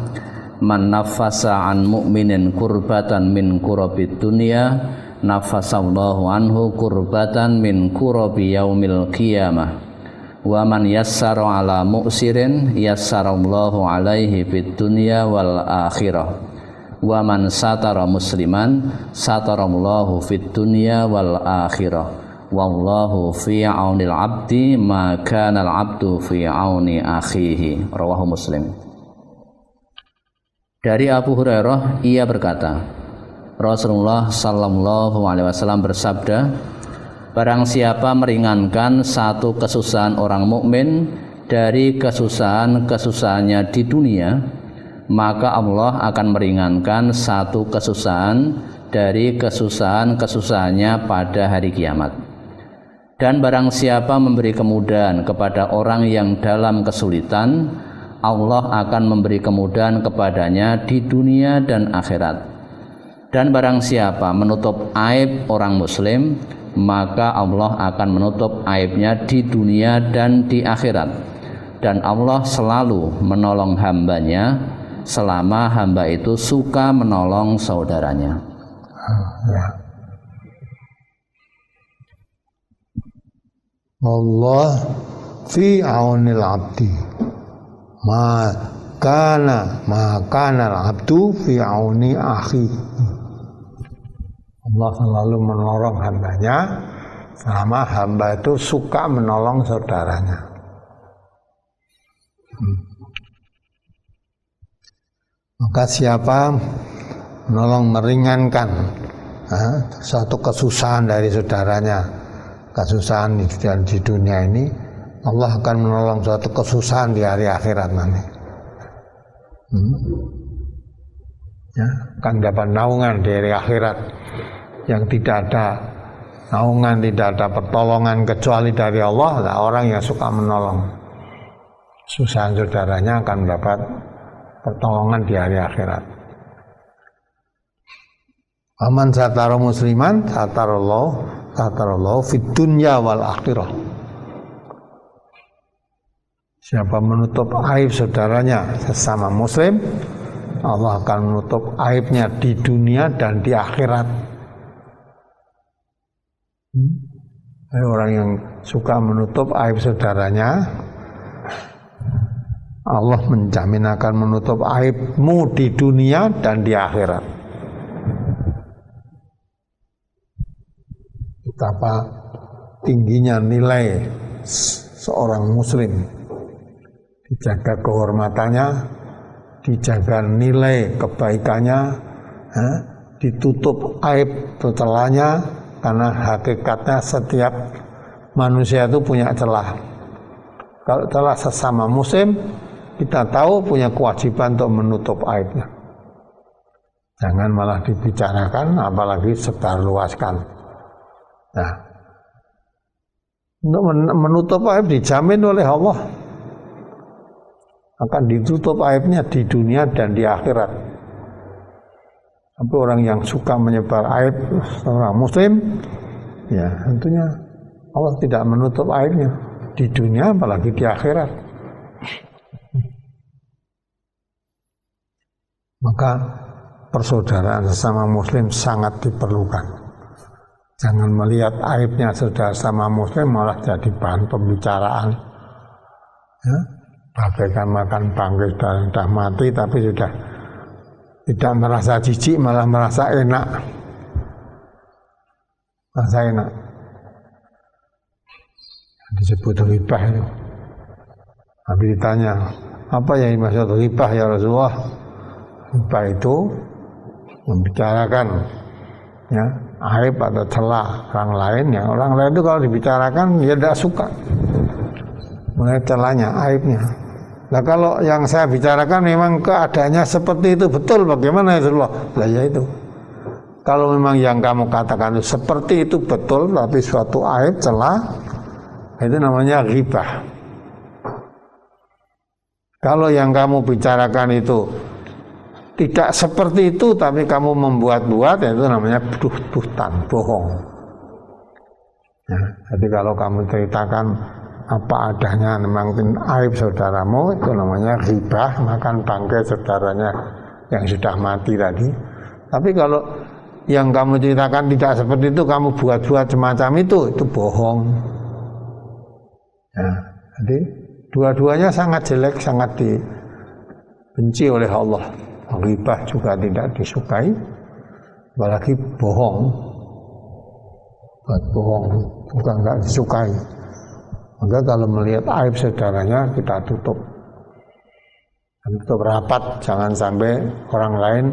man nafasa an mu'minin kurbatan min kurabid dunya nafasallahu anhu kurbatan min kurabi yaumil qiyamah wa man yassara ala mu'sirin yassarallahu alaihi fid dunya wal akhirah wa man satara musliman satarallahu fid dunya wal akhirah wallahu fi aunil abdi ma kana al abdu fi auni akhihi. Rawahu Muslim. Dari Abu Hurairah ia berkata, Rasulullah sallallahu alaihi wasallam bersabda, barang siapa meringankan satu kesusahan orang mukmin dari kesusahan-kesusahannya di dunia, maka Allah akan meringankan satu kesusahan dari kesusahan-kesusahannya pada hari kiamat. Dan barang siapa memberi kemudahan kepada orang yang dalam kesulitan, Allah akan memberi kemudahan kepadanya di dunia dan akhirat. Dan barang siapa menutup aib orang muslim, maka Allah akan menutup aibnya di dunia dan di akhirat. Dan Allah selalu menolong hambanya selama hamba itu suka menolong saudaranya. Allah fi aunil abdi ma kana al-abdu fi auni akhi. Allah selalu menolong hambanya selama hamba itu suka menolong saudaranya. Maka siapa menolong meringankan suatu kesusahan dari saudaranya, kesusahan di dunia ini, Allah akan menolong suatu kesusahan di hari akhirat nanti. Ya, akan dapat naungan di hari akhirat yang tidak ada naungan, tidak ada pertolongan kecuali dari Allah. Nah, orang yang suka menolong kesusahan saudaranya akan mendapat pertolongan di hari akhirat. Aman satara musliman satarallahu fid dunya wal akhirah. Siapa menutup aib saudaranya sesama muslim, Allah akan menutup aibnya di dunia dan di akhirat. Orang yang suka menutup aib saudaranya, Allah menjamin akan menutup aibmu di dunia dan di akhirat. Betapa tingginya nilai seorang muslim, dijaga kehormatannya, dijaga nilai kebaikannya, ditutup aib celahnya, karena hakikatnya setiap manusia itu punya celah. Kalau celah sesama muslim, kita tahu punya kewajiban untuk menutup aibnya. Jangan malah dibicarakan, apalagi sebarluaskan. Nah, untuk menutup aib dijamin oleh Allah, akan ditutup aibnya di dunia dan di akhirat. Tapi orang yang suka menyebar aib seorang muslim, ya tentunya Allah tidak menutup aibnya di dunia apalagi di akhirat. Maka persaudaraan sesama muslim sangat diperlukan. Jangan melihat aibnya saudara sama muslim malah jadi bahan pembicaraan. Ya, bagaikan makan bangkai sudah mati tapi sudah tidak merasa jijik, malah merasa enak. Merasa enak. Disebut ghibah itu. Habis ditanya, apa yang dimaksud ghibah ya Rasulullah? Ghibah itu membicarakan ya aib atau celah orang lain, yang orang lain itu kalau dibicarakan dia tidak suka, mulai celahnya, aibnya. Nah kalau yang saya bicarakan memang keadaannya seperti itu, betul, bagaimana ya Rasulullah? Lah ya itu, kalau memang yang kamu katakan itu seperti itu betul, tapi suatu aib, celah, itu namanya ghibah. Kalau yang kamu bicarakan itu tidak seperti itu, tapi kamu membuat-buat, itu namanya buhtan, bohong. Ya, jadi kalau kamu ceritakan apa adanya memang aib saudaramu, itu namanya ghibah, makan bangkai saudaranya yang sudah mati tadi. Tapi kalau yang kamu ceritakan tidak seperti itu, kamu buat-buat semacam itu bohong. Ya, jadi dua-duanya sangat jelek, sangat dibenci oleh Allah. Ghibah juga tidak disukai, apalagi bohong. Buat bohong juga enggak disukai. Maka kalau melihat aib saudaranya kita tutup rapat, jangan sampai orang lain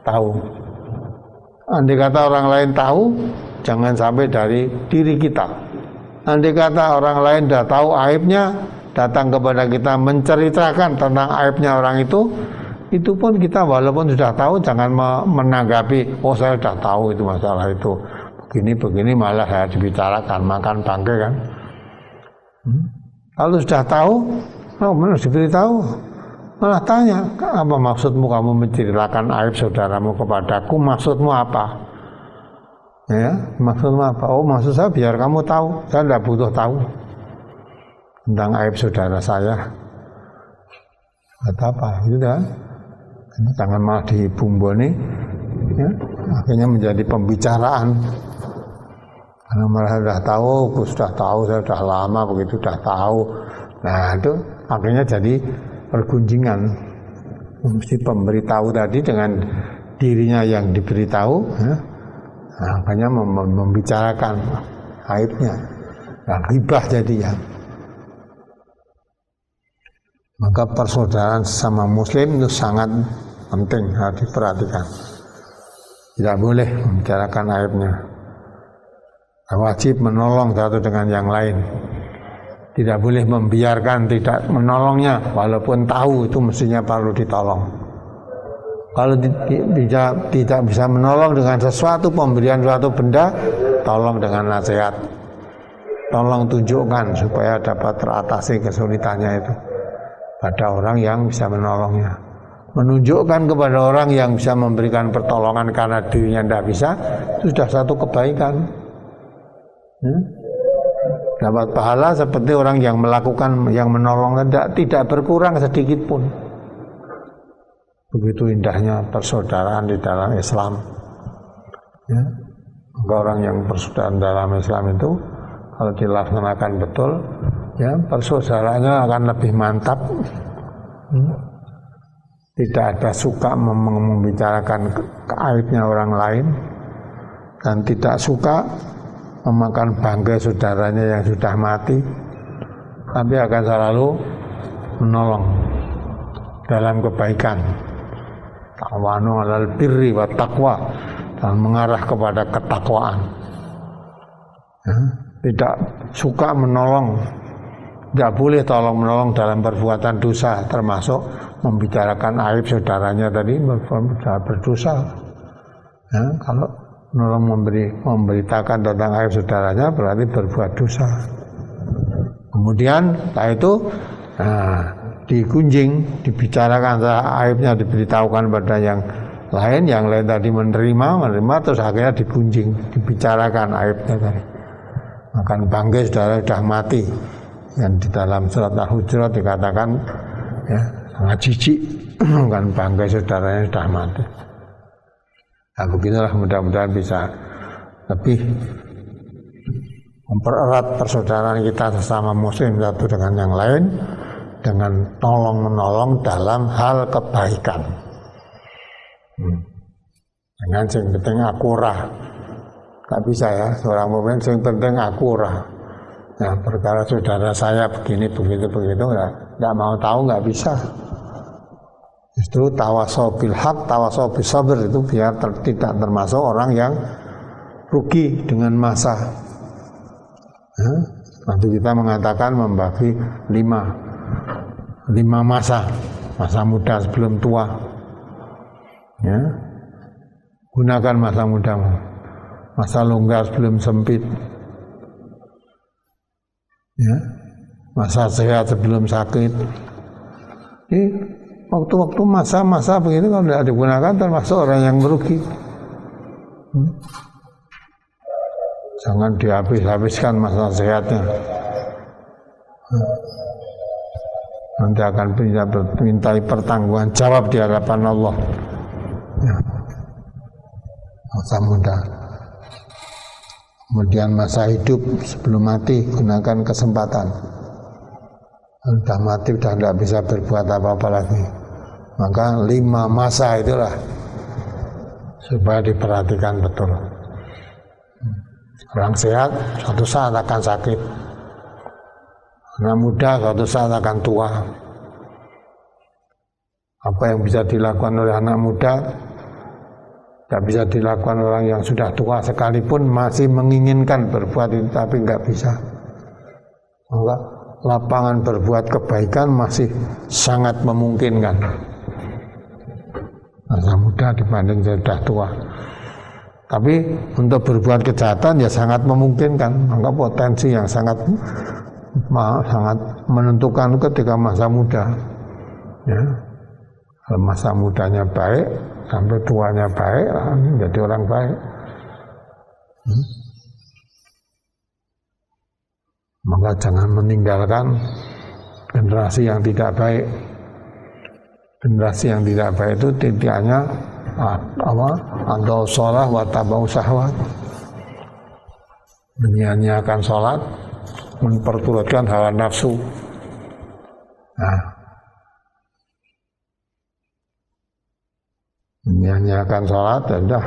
tahu. Andai kata orang lain tahu, jangan sampai dari diri kita. Andai kata orang lain sudah tahu aibnya, datang kepada kita menceritakan tentang aibnya orang itu pun kita walaupun sudah tahu jangan menanggapi, oh saya sudah tahu itu masalah itu begini malah saya dibicarakan, makan bangkai kan. Kalau sudah tahu, harus diberitahu, malah tanya, apa maksudmu kamu menceritakan aib saudaramu kepadaku, maksudmu apa? Ya, maksudmu apa? Oh maksud saya biar kamu tahu, saya tidak butuh tahu tentang aib saudara saya. Kata apa? Itu kan? Jangan malah dibumboni, ya, akhirnya menjadi pembicaraan. Karena malah sudah tahu, saya sudah lama begitu sudah tahu. Nah itu akhirnya jadi pergunjingan. Mesti pemberitahu tadi dengan dirinya yang diberitahu, ya, nah, akhirnya membicarakan aibnya. Nah, ghibah jadinya. Maka persaudaraan sesama muslim itu sangat penting, harus diperhatikan. Tidak boleh membicarakan aibnya. Wajib menolong satu dengan yang lain. Tidak boleh membiarkan tidak menolongnya, walaupun tahu itu mestinya perlu ditolong. Kalau tidak bisa menolong dengan sesuatu, pemberian suatu benda, tolong dengan nasihat. Tolong tunjukkan supaya dapat teratasi kesulitannya itu pada orang yang bisa menolongnya. Menunjukkan kepada orang yang bisa memberikan pertolongan karena dirinya tidak bisa, itu sudah satu kebaikan. Dapat pahala seperti orang yang melakukan, yang menolong, tidak berkurang sedikit pun. Begitu indahnya persaudaraan di dalam Islam. Ya. Maka orang yang persaudaraan dalam Islam itu kalau dilaksanakan betul, ya persaudaraannya akan lebih mantap. Tidak ada suka membicarakan aibnya orang lain, dan tidak suka memakan bangkai saudaranya yang sudah mati, tapi akan selalu menolong dalam kebaikan. Ta'awanu 'alal birri wat taqwa, dan mengarah kepada ketakwaan. Ya, tidak suka menolong, tidak boleh tolong menolong dalam perbuatan dosa, termasuk membicarakan aib saudaranya tadi berdosa. Ya, kalau menolong memberitakan tentang aib saudaranya berarti berbuat dosa. Kemudian setelah itu digunjing, dibicarakan aibnya, diberitahukan pada yang lain tadi menerima terus akhirnya digunjing, dibicarakan aibnya tadi. Makan bangkai saudara sudah mati, yang di dalam surat Al-Hujurat dikatakan ya, sangat jijik makan bangkai saudaranya sudah mati. Nah begitulah, mudah-mudahan bisa lebih mempererat persaudaraan kita sesama muslim satu dengan yang lain dengan tolong-menolong dalam hal kebaikan. Dengan yang penting akurah. Gak bisa ya, seorang mukmin yang penting akurah. Nah, perkara saudara saya begini, begitu, ya, gak mau tahu, gak bisa. Justru tawasau bil haq, tawasau bis sabr itu biar tidak termasuk orang yang rugi dengan masa. Nanti kita mengatakan membagi 5 masa muda sebelum tua. Ya, gunakan masa mudamu, masa longgar sebelum sempit. Ya, masa sehat sebelum sakit. Ini waktu-waktu masa-masa begitu kalau tidak digunakan termasuk orang yang merugi. Jangan dihabis-habiskan masa sehatnya. Nanti akan dimintai pertanggungan jawab di hadapan Allah. Ya. Masa muda. Kemudian masa hidup sebelum mati gunakan kesempatan. Sudah mati sudah tidak bisa berbuat apa-apa lagi. Maka 5 masa itulah supaya diperhatikan betul. Orang sehat suatu saat akan sakit. Anak muda suatu saat akan tua. Apa yang bisa dilakukan oleh anak muda tidak bisa dilakukan orang yang sudah tua, sekalipun masih menginginkan berbuat itu tapi nggak bisa. Maka lapangan berbuat kebaikan masih sangat memungkinkan. Masa muda dibanding sudah tua. Tapi untuk berbuat kejahatan ya sangat memungkinkan. Maka potensi yang sangat menentukan ketika masa muda. Ya. Kalau masa mudanya baik sampai tuanya baik, jadi orang baik. Maka jangan meninggalkan generasi yang tidak baik. Generasi yang tidak baik itu titiknya atau sholat wa tabau syahwat, menyanyiakan sholat, memperturutkan hawa nafsu. Nah, menyanyiakan sholat, sudah.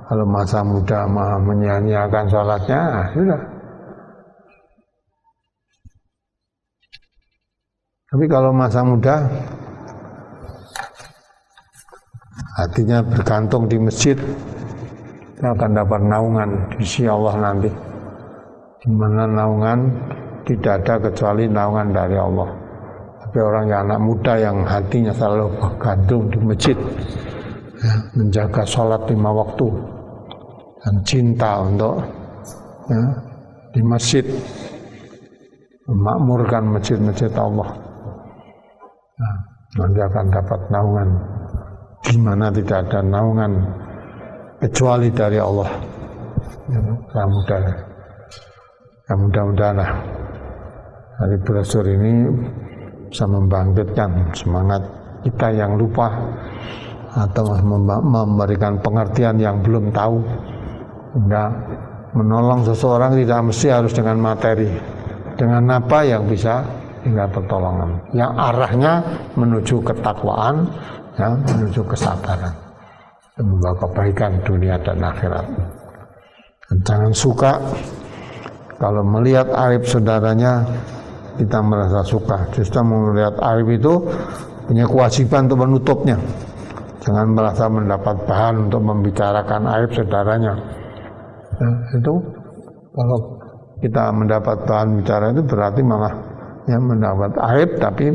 Kalau masa muda menyanyiakan sholatnya, sudah. Tapi kalau masa muda hatinya bergantung di masjid, kita akan dapat naungan di sisi Allah nanti. Di mana naungan tidak ada kecuali naungan dari Allah. Tapi orang yang anak muda yang hatinya selalu bergantung di masjid, ya, menjaga sholat 5 waktu dan cinta untuk ya, di masjid, memakmurkan masjid-masjid Allah. Nah, nanti akan dapat naungan di mana tidak ada naungan kecuali dari Allah. Ya, mudah-mudahan dari brosur ini bisa membangkitkan semangat kita yang lupa atau memberikan pengertian yang belum tahu. Enggak, menolong seseorang tidak mesti harus dengan materi. Dengan apa yang bisa hingga pertolongan, yang arahnya menuju ketakwaan, ya, menuju kesabaran, membawa kebaikan dunia dan akhirat. Dan jangan suka kalau melihat aib saudaranya kita merasa suka. Justru melihat aib itu punya kewajiban untuk menutupnya. Jangan merasa mendapat bahan untuk membicarakan aib saudaranya. Ya, itu kalau kita mendapat bahan bicara itu berarti malah ya mendapat aib, tapi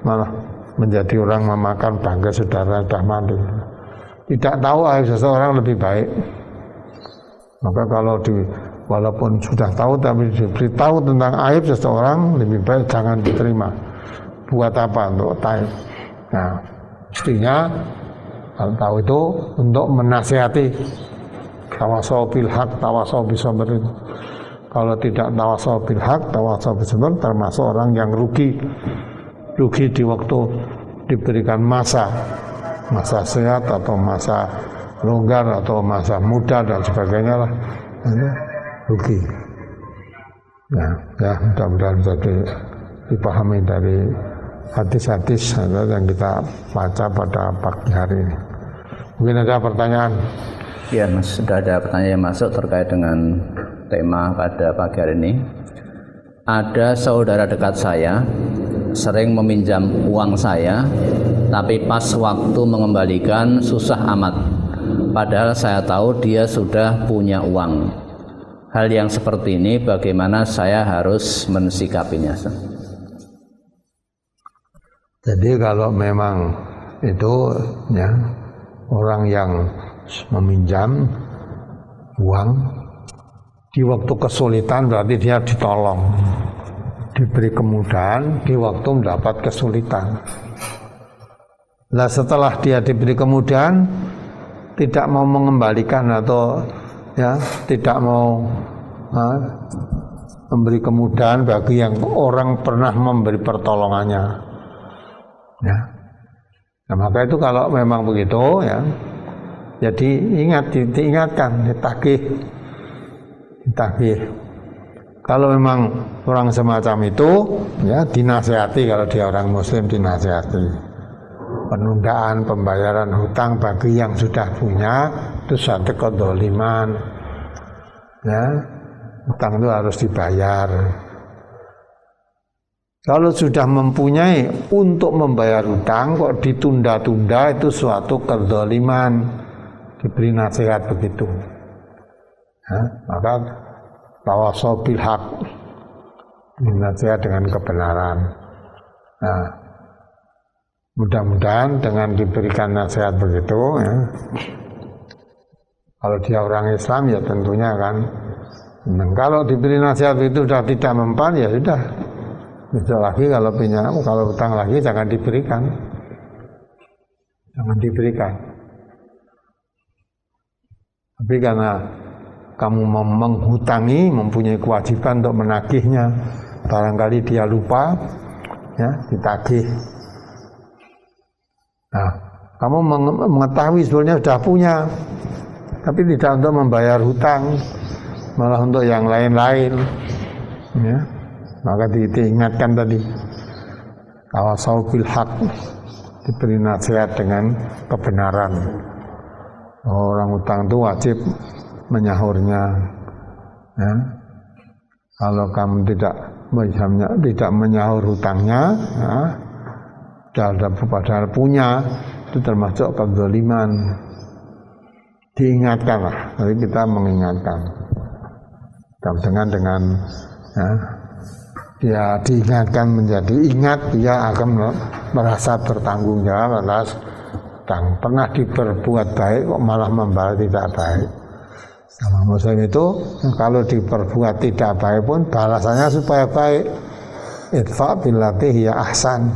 malah menjadi orang memakan bangga saudara sudah mati. Tidak tahu aib seseorang lebih baik. Maka kalau walaupun sudah tahu tapi diberitahu tentang aib seseorang, lebih baik jangan diterima. Buat apa untuk taib? Nah, mestinya kalau tahu itu untuk menasihati. Tawasau bil haq, tawasau bis sabr. Kalau tidak tawasau bil haq, tawasau bis sabr, termasuk orang yang rugi di waktu diberikan masa sehat atau masa longgar atau masa muda dan sebagainya lah. rugi. Ya mudah-mudahan bisa dipahami dari hadis-hadis yang kita baca pada pagi hari ini. Mungkin ada pertanyaan? Ya Mas, sudah ada pertanyaan yang masuk terkait dengan tema pada pagi hari ini. Ada saudara dekat saya sering meminjam uang saya, tapi pas waktu mengembalikan susah amat. Padahal saya tahu dia sudah punya uang. Hal yang seperti ini bagaimana saya harus mensikapinya? Jadi kalau memang itu ya orang yang meminjam uang di waktu kesulitan, berarti dia ditolong, diberi kemudahan di waktu mendapat kesulitan. Nah setelah dia diberi kemudahan tidak mau mengembalikan atau ya tidak mau memberi kemudahan bagi yang orang pernah memberi pertolongannya, ya. Nah, maka itu kalau memang begitu ya, jadi diingatkan, ditagih. Kalau memang orang semacam itu ya dinasihati, kalau dia orang muslim dinasihati. Penundaan pembayaran hutang bagi yang sudah punya itu satu kedzaliman. Ya, hutang itu harus dibayar. Kalau sudah mempunyai untuk membayar hutang kok ditunda-tunda, itu suatu kedzaliman. Diberi nasihat begitu. Ya, maka tawasau bil haq, nasihat dengan kebenaran. Nah, mudah-mudahan dengan diberikan nasihat begitu, ya, kalau dia orang Islam ya tentunya kan. Dan kalau diberi nasihat itu sudah tidak mempan, ya sudah. Bisa lagi kalau hutang lagi jangan diberikan. Jangan diberikan. Tapi karena kamu menghutangi, mempunyai kewajiban untuk menagihnya, barangkali dia lupa, ya ditagih. Nah, kamu mengetahui sebetulnya sudah punya, tapi tidak untuk membayar hutang, malah untuk yang lain-lain, ya. Maka diingatkan tadi, tawasau bil haq, diberi nasihat dengan kebenaran. Orang hutang itu wajib menyahurnya, ya. Kalau kamu tidak menyahur hutangnya, ya, padahal punya, itu termasuk kedzaliman. Diingatkanlah, jadi kita mengingatkan. Dengan ya, dia diingatkan menjadi ingat, dia akan merasa bertanggung jawab atas pernah diperbuat baik kok malah membalas tidak baik. Sama muslim itu kalau diperbuat tidak baik pun balasannya supaya baik. Idfa billati hiya ahsan.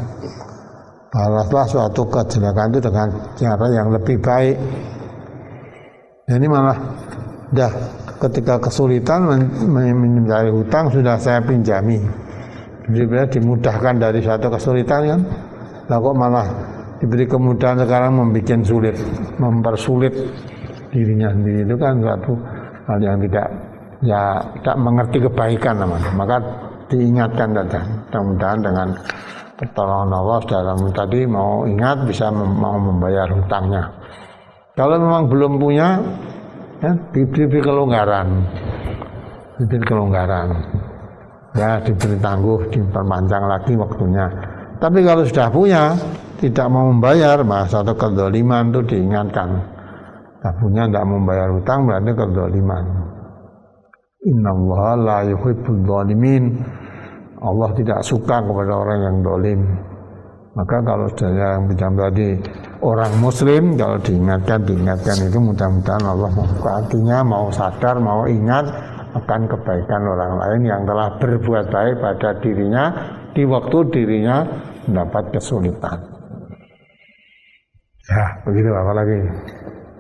Balaslah suatu kejelekan itu dengan cara yang lebih baik. Ini malah dah ketika kesulitan mencari hutang sudah saya pinjami. Jadi dimudahkan dari suatu kesulitan kan. Lah kok malah diberi kemudahan sekarang membuat sulit, mempersulit dirinya sendiri, itu kan suatu hal yang tidak mengerti kebaikan namanya. Maka diingatkan saja, mudah-mudahan dengan pertolongan Allah dalam tadi mau ingat bisa mau membayar hutangnya. Kalau memang belum punya, ya diberi kelonggaran, ya diberi tangguh, diperpanjang lagi waktunya. Tapi kalau sudah punya tidak mau membayar, masa satu kedzaliman itu diingatkan. Tak punya tidak membayar hutang berarti kedzaliman. Innallaha la yuhibbul dzalimin. Allah tidak suka kepada orang yang zalim. Maka kalau sudah yang pinjam tadi orang muslim, kalau diingatkan itu mudah-mudahan Allah membuka hatinya, mau sadar, mau ingat akan kebaikan orang lain yang telah berbuat baik pada dirinya di waktu dirinya mendapat kesulitan. Ya, begitu apa lagi?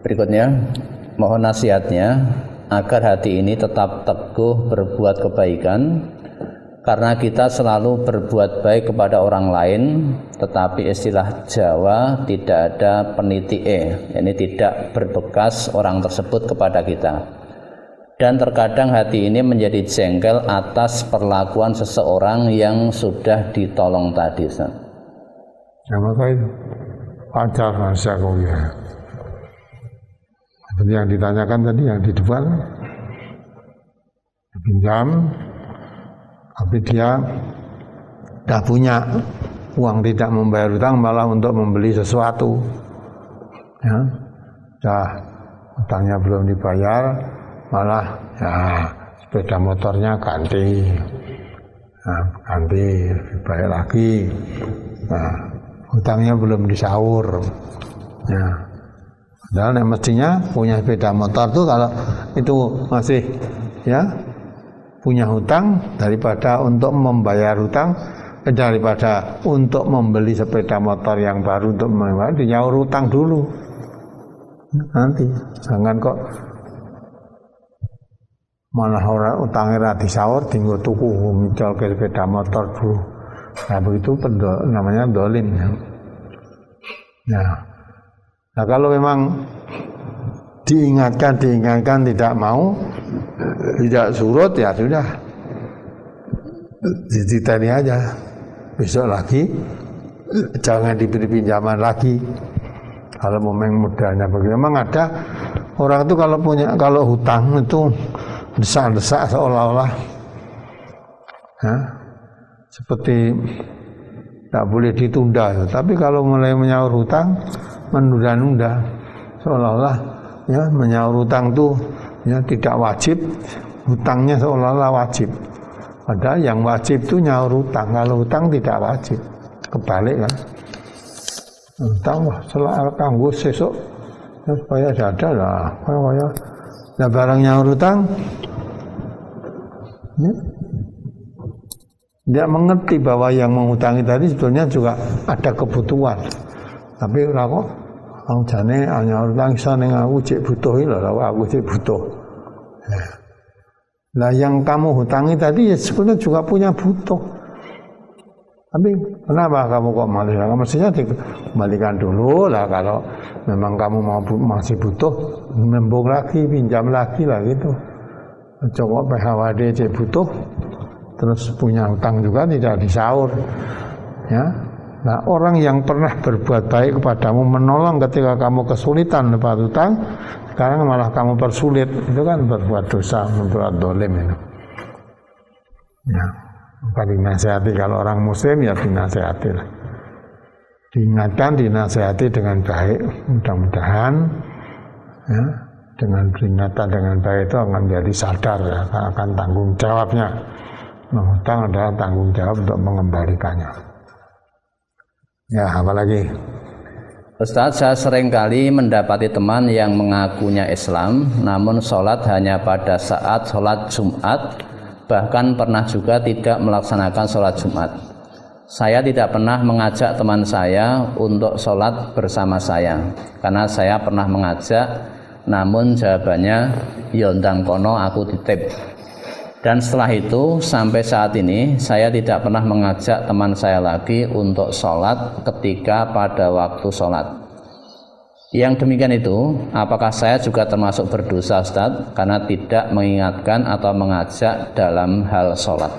Berikutnya, mohon nasihatnya agar hati ini tetap teguh berbuat kebaikan, karena kita selalu berbuat baik kepada orang lain, tetapi istilah Jawa tidak ada peniti yakni tidak berbekas orang tersebut kepada kita. Dan terkadang hati ini menjadi jengkel atas perlakuan seseorang yang sudah ditolong tadi. Ya maka itu wajar manusia seperti yang ditanyakan tadi, yang di depan pinjam tapi dia tidak punya uang, tidak membayar utang, malah untuk membeli sesuatu, ya, utangnya belum dibayar, malah ya sepeda motornya ganti, lebih baik lagi. Nah, utangnya belum disaur, ya. Dan mestinya punya sepeda motor tuh kalau itu masih ya punya hutang, daripada untuk membayar hutang, daripada untuk membeli sepeda motor yang baru untuk membayar, dinyaur hutang dulu. Nanti jangan kok malah orang utangnya ra disaur tinggal tuku micol ke sepeda motor dulu. Nah begitu namanya dolim. Nah kalau memang diingatkan tidak mau, tidak surut, ya sudah, dititeni aja, besok lagi jangan diberi pinjaman lagi. Kalau memang modalnya begitu, memang ada orang itu kalau hutang itu desak-desak seolah-olah seperti tak boleh ditunda, tapi kalau mulai menyaur hutang menunda-nunda, seolah-olah ya menyaur hutang itu ya tidak wajib, hutangnya seolah-olah wajib. Padahal yang wajib itu nyaur hutang, kalau hutang tidak wajib, kebalik kan. Hutang wah selalu kanggo sesuk ya, supaya ada lah, kaya nah barang nyaur hutang ya, dia mengerti bahwa yang menghutangi tadi sebetulnya juga ada kebutuhan. Tapi ora kok jane nyaur hutang iso ning aku cek butuh lho, aku cek butuh. Nah, yang kamu hutangi tadi ya sebenarnya juga punya butuh. Tapi kenapa kamu kok malah? Mestinya dikembalikan dulu lah, kalau memang kamu masih butuh, nembung lagi, pinjam lagi lah gitu. Coba PHWD cek butuh, terus punya hutang juga tidak disaur, ya. Nah, orang yang pernah berbuat baik kepadamu, menolong ketika kamu kesulitan dapat hutang, sekarang malah kamu persulit, itu kan berbuat dosa, berbuat dolim itu. Ya, maka dinasihati, kalau orang muslim ya dinasihati lah. Diingatkan, dinasihati dengan baik, mudah-mudahan ya, dengan peringatan dengan baik itu akan menjadi sadar ya, akan tanggung jawabnya. Hutang adalah tanggung jawab untuk mengembalikannya. Ya, apalagi? Ustadz, saya seringkali mendapati teman yang mengakunya Islam, namun sholat hanya pada saat sholat Jumat, bahkan pernah juga tidak melaksanakan sholat Jumat. Saya tidak pernah mengajak teman saya untuk sholat bersama saya, karena saya pernah mengajak, namun jawabannya, yondang kono aku titip. Dan setelah itu sampai saat ini saya tidak pernah mengajak teman saya lagi untuk sholat ketika pada waktu sholat. Yang demikian itu, apakah saya juga termasuk berdosa, Ustadz, karena tidak mengingatkan atau mengajak dalam hal sholat?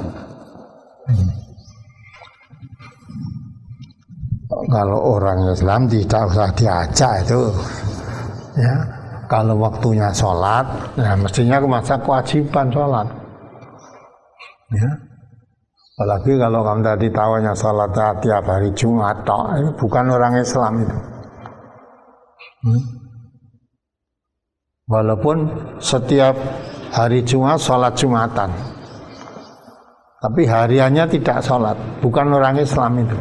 Kalau orang Islam tidak usah diajak itu, ya. Kalau waktunya sholat, ya mestinya masa kewajiban sholat. Ya, apalagi kalau kamu tadi tahunya sholat tiap hari Jumat, ini bukan orang Islam itu. Walaupun setiap hari Jumat sholat Jumatan, tapi hariannya tidak sholat, bukan orang Islam itu.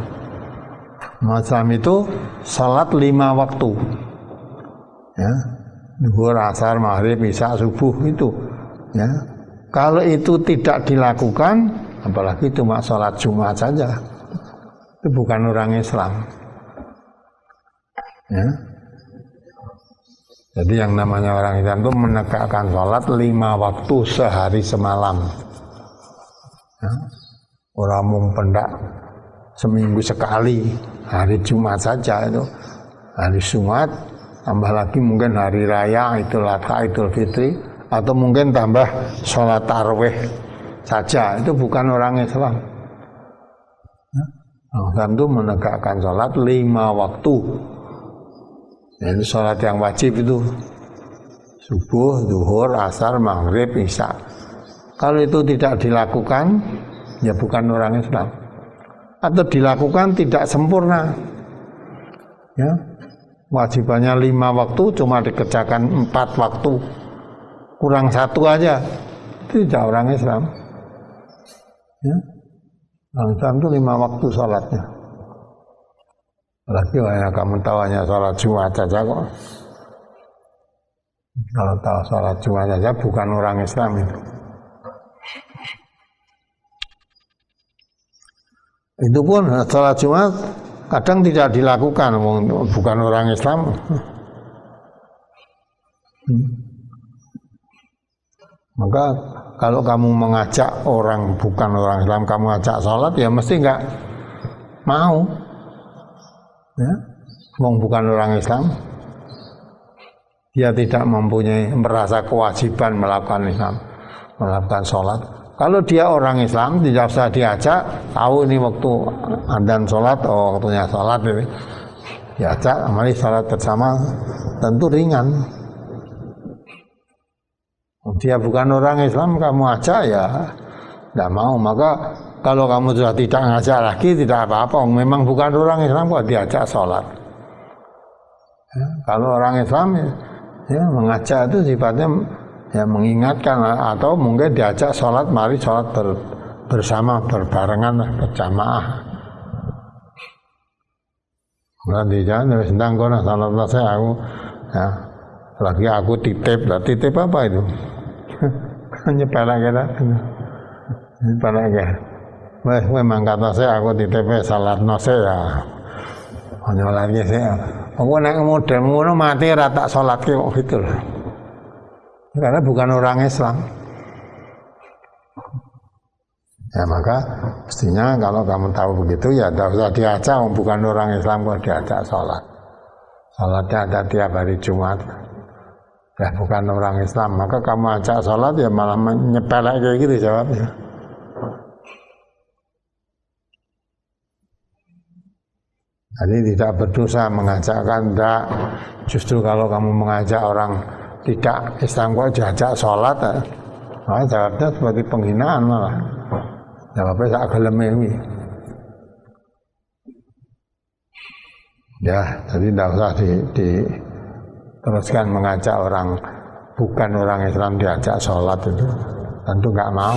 Islam itu sholat 5 waktu, ya, zuhur, asar, maghrib, isya, subuh itu, ya. Kalau itu tidak dilakukan, apalagi cuma sholat Jumat saja, itu bukan orang Islam. Ya. Jadi yang namanya orang Islam itu menegakkan sholat 5 waktu sehari semalam. Ya. Orang mumpendak seminggu sekali, hari Jumat saja itu. Hari Jumat, tambah lagi mungkin hari raya, Idul Adha, Idul Fitri, atau mungkin tambah sholat tarawih saja, itu bukan orang Islam. Orang Islam itu menegakkan sholat 5 waktu. Ini sholat yang wajib itu subuh, zuhur, asar, maghrib, isya. Kalau itu tidak dilakukan, ya bukan orang Islam. Atau dilakukan tidak sempurna. Ya, wajibannya 5 waktu cuma dikerjakan 4 waktu, kurang 1 aja, itu tidak orang Islam. Ya, orang Islam itu 5 waktu sholatnya. Lagi hanya kamu tahu hanya sholat Jumat saja kok. Kalau tahu sholat Jumat saja bukan orang Islam itu. Itu pun sholat Jumat kadang tidak dilakukan, bukan orang Islam. Maka kalau kamu mengajak orang bukan orang Islam, kamu ajak sholat, ya mesti nggak mau. Ya, bukan orang Islam, dia tidak mempunyai merasa kewajiban melakukan Islam, melakukan sholat. Kalau dia orang Islam, tidak usah diajak, tahu ini waktu adzan sholat, oh waktunya sholat ini, diajak, mari sholat bersama, tentu ringan. Dia bukan orang Islam, kamu ajak ya tidak mau. Maka kalau kamu sudah tidak ngajak lagi, tidak apa-apa, memang bukan orang Islam kok diajak sholat. Ya, kalau orang Islam ya mengajak itu sifatnya ya mengingatkan, atau mungkin diajak sholat, mari sholat bersama, berbarengan, berjamaah. Nanti jangan sedang kono sholat selesai aku ya lagi aku titip apa itu? Nyepelek kita, nyepelek ya. Weh mangkat saya aku titip salat nose ya. Hanya lagi saya. Aku naik model ngono mati rata sholat kok gitu loh. Karena bukan orang Islam. Ya maka mestinya kalau kamu tahu begitu ya tidak usah diajak, bukan orang Islam kok diajak sholat. Sholatnya ada tiap hari Jumat. Ya bukan orang Islam, maka kamu ajak sholat ya malah nyepelek kayak gitu jawabnya. Jadi tidak berdosa mengajakkan, tidak. Justru kalau kamu mengajak orang tidak Islam kok diajak sholat, nah, jawabnya seperti penghinaan malah. Jawabnya tak gelem ini. Ya, jadi tidak usah teruskan mengajak orang bukan orang Islam diajak sholat itu, tentu nggak mau.